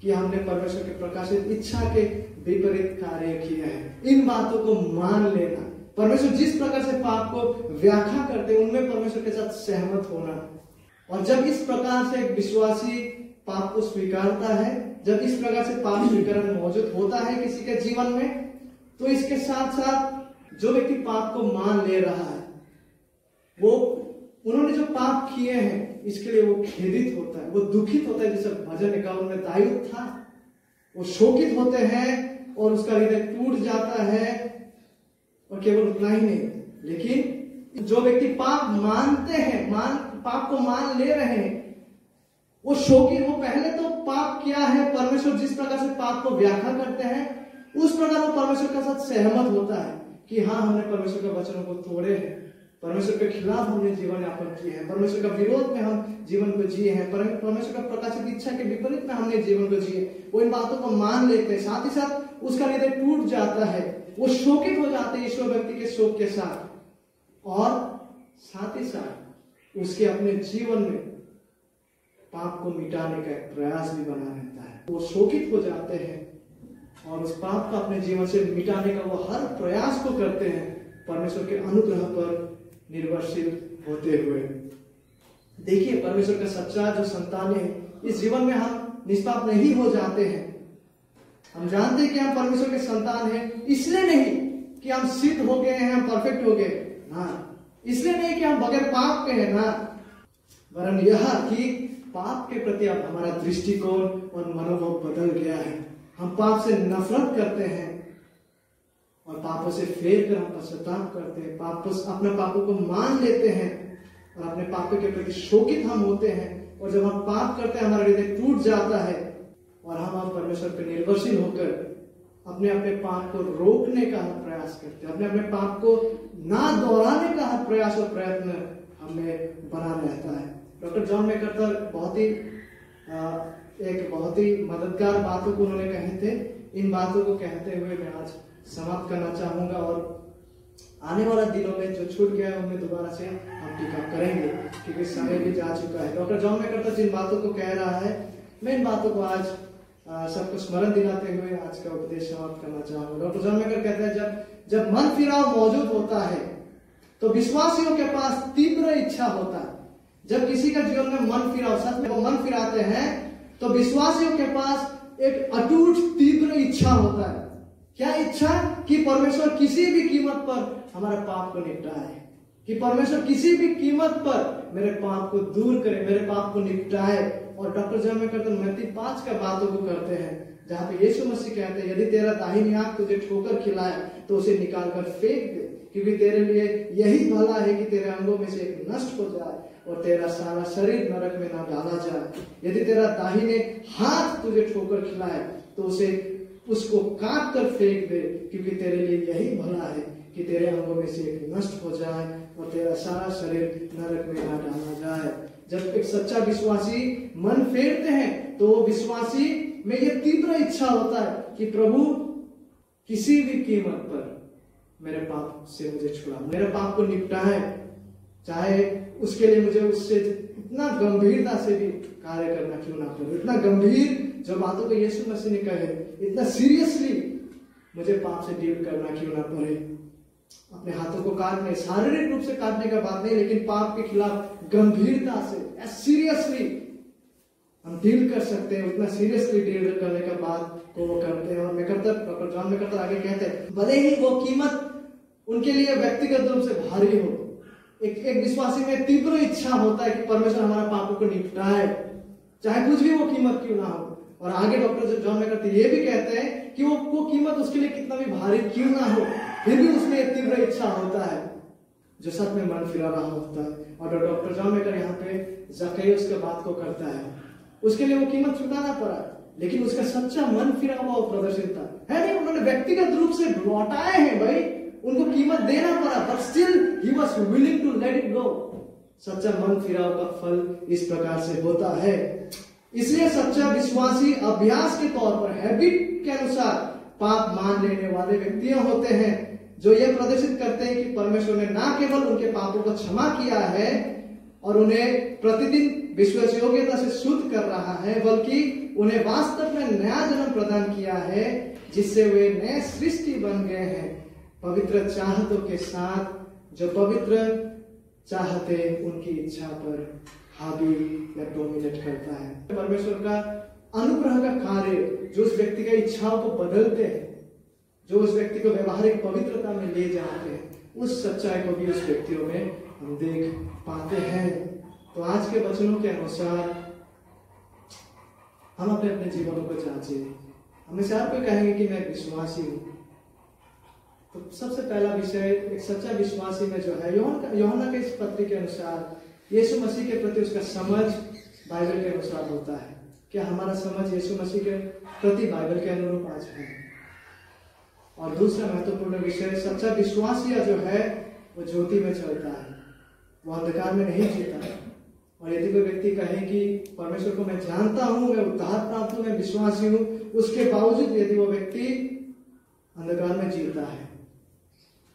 S1: कि हमने परमेश्वर के प्रकाशित इच्छा के विपरीत कार्य किया है। इन बातों को मान लेना, परमेश्वर जिस प्रकार से पाप को व्याख्या करते हैं उनमें परमेश्वर के साथ सहमत होना। और जब इस प्रकार से एक विश्वासी पाप को स्वीकारता है, जब इस प्रकार से पाप स्वीकरण मौजूद होता है किसी के जीवन में, तो इसके साथ साथ जो व्यक्ति पाप को मान ले रहा है, वो उन्होंने जो पाप किए हैं इसके लिए वो खेदित होता है, वो दुखित होता है। जैसे भजन 51 में दाऊद था, वो शोकित होते हैं और उसका हृदय टूट जाता है। और केवल उतना ही नहीं, लेकिन जो व्यक्ति पाप मानते हैं, पाप को मान ले रहे हैं, वो शोकित, वो पहले तो पाप किया है, परमेश्वर जिस प्रकार से पाप को व्याख्या करते हैं उस प्रकार वो परमेश्वर के साथ सहमत होता है कि हाँ, हमने परमेश्वर के वचनों को तोड़े हैं, परमेश्वर के खिलाफ हमने जीवन यापन किए हैं, परमेश्वर का विरोध में हम जीवन को जिए हैं, परमेश्वर का प्रकाशित इच्छा के विपरीत में हमने जीवन को जिए। वो इन बातों को मान लेते हैं, साथ ही साथ उसका हृदय टूट जाता है, वो शोकित हो जाते हैं ईश्वर व्यक्ति के शोक के साथ, और साथ ही साथ उसके अपने जीवन में पाप को मिटाने का एक प्रयास भी बना रहता है। वो शोकित हो जाते हैं और उस पाप को अपने जीवन से मिटाने का वो हर प्रयास को करते हैं, परमेश्वर के अनुग्रह पर निर्भरशील होते हुए। देखिए, परमेश्वर का सच्चा जो संतान है, इस जीवन में हम निष्पाप नहीं हो जाते हैं। हम जानते हैं कि हम परमेश्वर के संतान हैं, इसलिए नहीं कि हम सिद्ध हो गए हैं, हम परफेक्ट हो गए, हाँ, इसलिए नहीं कि हम बगैर पाप के हैं, ना, वरन यह कि पाप के प्रति अब हमारा दृष्टिकोण और मनोभाव बदल गया है। हम पाप से नफरत करते हैं और पापों से फेर कर हम पश्चाताप करते हैं, अपने पापों को मान लेते हैं और अपने पापों के प्रति शोकित हम होते हैं। और जब हम पाप करते हैं हमारा हृदय टूट जाता है और हम परमेश्वर पर निर्भरशील होकर अपने अपने पाप को रोकने का प्रयास करते हैं, अपने अपने पाप को ना दोहराने का प्रयास और प्रयत्न हमें बना रहता है। डॉक्टर जॉन मैकआर्थर एक बहुत ही मददगार बातों को उन्होंने कहे थे। इन बातों को कहते हुए मैं आज समाप्त करना चाहूंगा, और आने वाला दिनों में जो छूट गया है उनमें दोबारा से हम टीका करेंगे, क्योंकि समय भी जा चुका है। डॉक्टर जॉन मैकआर्थर जिन बातों को कह रहा है, मैं इन बातों को आज सबको स्मरण दिलाते हुए आज का उपदेश समाप्त करना चाहूंगा। डॉक्टर जॉन मैकआर्थर कहते हैं, जब मन फिराव मौजूद होता है तो विश्वासियों के पास तीव्र इच्छा होता है। जब किसी का जीवन में मन फिराव, सच में वो मन फिराते हैं, तो विश्वासियों के पास एक अटूट तीव्र इच्छा होता है। क्या इच्छा? कि परमेश्वर किसी भी कीमत पर हमारे पाप को निपटाए, कि परमेश्वर किसी भी कीमत पर मेरे पाप को दूर करे, मेरे पाप को निपटाए। और डॉक्टर जॉन मैकआर्थर मत्ती 5 का बातों को करते हैं, जहां पे यीशु मसीह कहते हैं, यदि तेरा दाहिनी आंख तुझे ठोकर खिलाए तो उसे निकाल कर फेंक दे, क्योंकि तेरे लिए यही भला है कि तेरे अंगों में से एक नष्ट हो जाए और तेरा सारा शरीर नरक में ना डाला जाए। यदि तेरा दाहिने हाथ तुझे ठोकर खिलाए तो उसको काट कर फेंक दे, क्योंकि तेरे लिए यही भला है कि तेरे अंगों में से एक नष्ट हो जाए और तेरा सारा शरीर नरक में ना डाला जाए। जब एक सच्चा विश्वासी मन फेरते हैं तो वो विश्वासी में ये तीव्र इच्छा होता है कि प्रभु किसी भी कीमत पर मेरे पाप से मुझे छुड़ा, मेरे पाप को निपटाए, चाहे उसके लिए मुझे उससे इतना गंभीरता से भी कार्य करना क्यों ना पड़े, इतना गंभीर जो बातों को यीशु मसीह ने कहे, इतना सीरियसली मुझे पाप से डील करना क्यों ना पड़े। अपने हाथों को काटने, शारीरिक रूप से काटने का बात नहीं, लेकिन पाप के खिलाफ गंभीरता से, सीरियसली हम डील कर सकते हैं, उतना सीरियसली डील करने का बात को वो करते हैं। और डॉक्टर जॉन मैकआर्थर आगे कहते हैं, भले ही वो कीमत उनके लिए व्यक्तिगत रूप से भारी हो, एक विश्वासी में तीव्र इच्छा होता है कि परमेश्वर हमारा पापों को निपटाए, चाहे कुछ भी वो कीमत क्यों ना हो। और आगे डॉक्टर जॉन मैकआर्थर ये भी कहते हैं कि वो कीमत उसके लिए कितना भी भारी क्यों ना हो, फिर भी उसमें एक तीव्र इच्छा होता है जो सच में मन फिरा रहा होता है। और डॉक्टर जॉन मैकआर्थर यहाँ पे ज़क्कैयस की बात को करता है, उसके लिए वो कीमत चुकाना पड़ा, लेकिन उसका सच्चा मन फिरा हुआ प्रदर्शन था, है नहीं, उन्होंने व्यक्तिगत रूप से लौटाए हैं भाई, उनको कीमत देना पड़ा, but still he was willing to let it go. सच्चा मन फिराव का फल इस प्रकार से होता है। इसलिए सच्चा विश्वासी अभ्यास के तौर पर, हैबिट के अनुसार पाप मान लेने वाले व्यक्ति होते हैं, जो ये प्रदर्शित करते हैं कि परमेश्वर ने ना केवल उनके पापों को क्षमा किया है, और उन्हें प्रतिदिन विश्वास योग्यता से शुद्ध कर रहा है, बल्कि उन्हें वास्तव में नया जन्म प्रदान किया है, जिससे वे नए सृष्टि बन गए हैं पवित्र चाहतों के साथ, जो पवित्र चाहते उनकी इच्छा पर हावी या डोमिनेट करता है। परमेश्वर का अनुग्रह का कार्य जो उस व्यक्ति की इच्छाओं को बदलते हैं, जो उस व्यक्ति को व्यवहारिक पवित्रता में ले जाते हैं, उस सच्चाई को भी उस व्यक्तियों में हम देख पाते हैं। तो आज के वचनों के अनुसार हम अपने अपने जीवनों को जांचें। हमें से हर कोई कहेंगे कि मैं विश्वासी हूं, तो सबसे पहला विषय एक सच्चा विश्वासी में जो है, यूहन्ना के इस पत्री के अनुसार यीशु मसीह के प्रति उसका समझ बाइबल के अनुसार होता है। क्या हमारा समझ यीशु मसीह के प्रति बाइबल के अनुरूप आज है? और दूसरा महत्वपूर्ण विषय, सच्चा विश्वासी जो है वो ज्योति में चलता है, वो अंधकार में नहीं जीता। और यदि कोई व्यक्ति कहे कि परमेश्वर को मैं जानता हूं, मैं उद्धार प्राप्त हूं, मैं विश्वासी हूं, उसके बावजूद यदि वो व्यक्ति अंधकार में जीता है,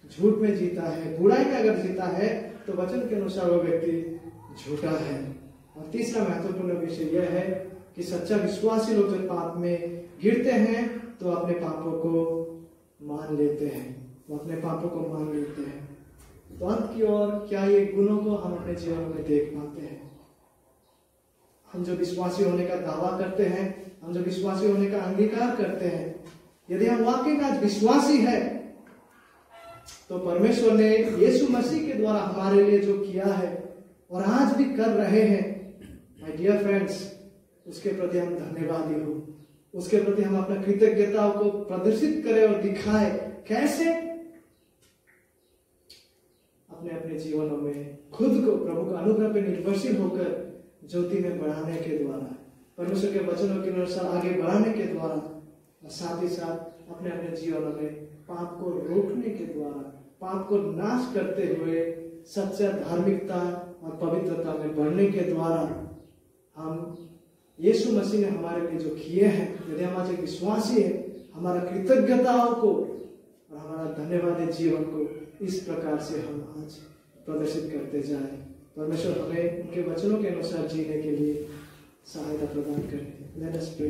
S1: झूठ में जीता है, बुराई में अगर जीता है, तो वचन के अनुसार वो व्यक्ति झूठा है। और तीसरा महत्वपूर्ण विषय यह है कि सच्चा विश्वासी लोग जब पाप में गिरते हैं तो अपने पापों को मान लेते हैं, वो अपने पापों को मान लेते हैं। तो अंत की ओर क्या ये गुणों को हम अपने जीवन में देख पाते हैं? हम जो विश्वासी होने का दावा करते हैं, हम जो विश्वासी होने का अंगीकार करते हैं, यदि हम वाकई में आज विश्वासी है, तो परमेश्वर ने यीशु मसीह के द्वारा हमारे लिए जो किया है और आज भी कर रहे हैं, माय डियर फ्रेंड्स, उसके प्रति हम धन्यवादी हो, उसके प्रति हम अपना कृतज्ञता को प्रदर्शित करें और दिखाएं। कैसे? अपने अपने जीवनों में खुद को प्रभु का अनुग्रह पर निर्भरशील होकर ज्योति में बढ़ाने के द्वारा, परमेश्वर के वचनों के अनुसार आगे बढ़ाने के द्वारा, और साथ ही साथ अपने अपने जीवनों में पाप को रोकने के द्वारा, पाप को नाश करते हुए सच्चा धार्मिकता और पवित्रता में बढ़ने के द्वारा हम यीशु मसीह ने हमारे लिए जो किए हैं, यदि हम आज एक विश्वासी है, हमारा कृतज्ञताओं को और हमारा धन्यवाद जीवन को इस प्रकार से हम आज प्रदर्शित करते जाएं। परमेश्वर हमें उनके वचनों के अनुसार जीने के लिए सहायता प्रदान करें। Let us pray.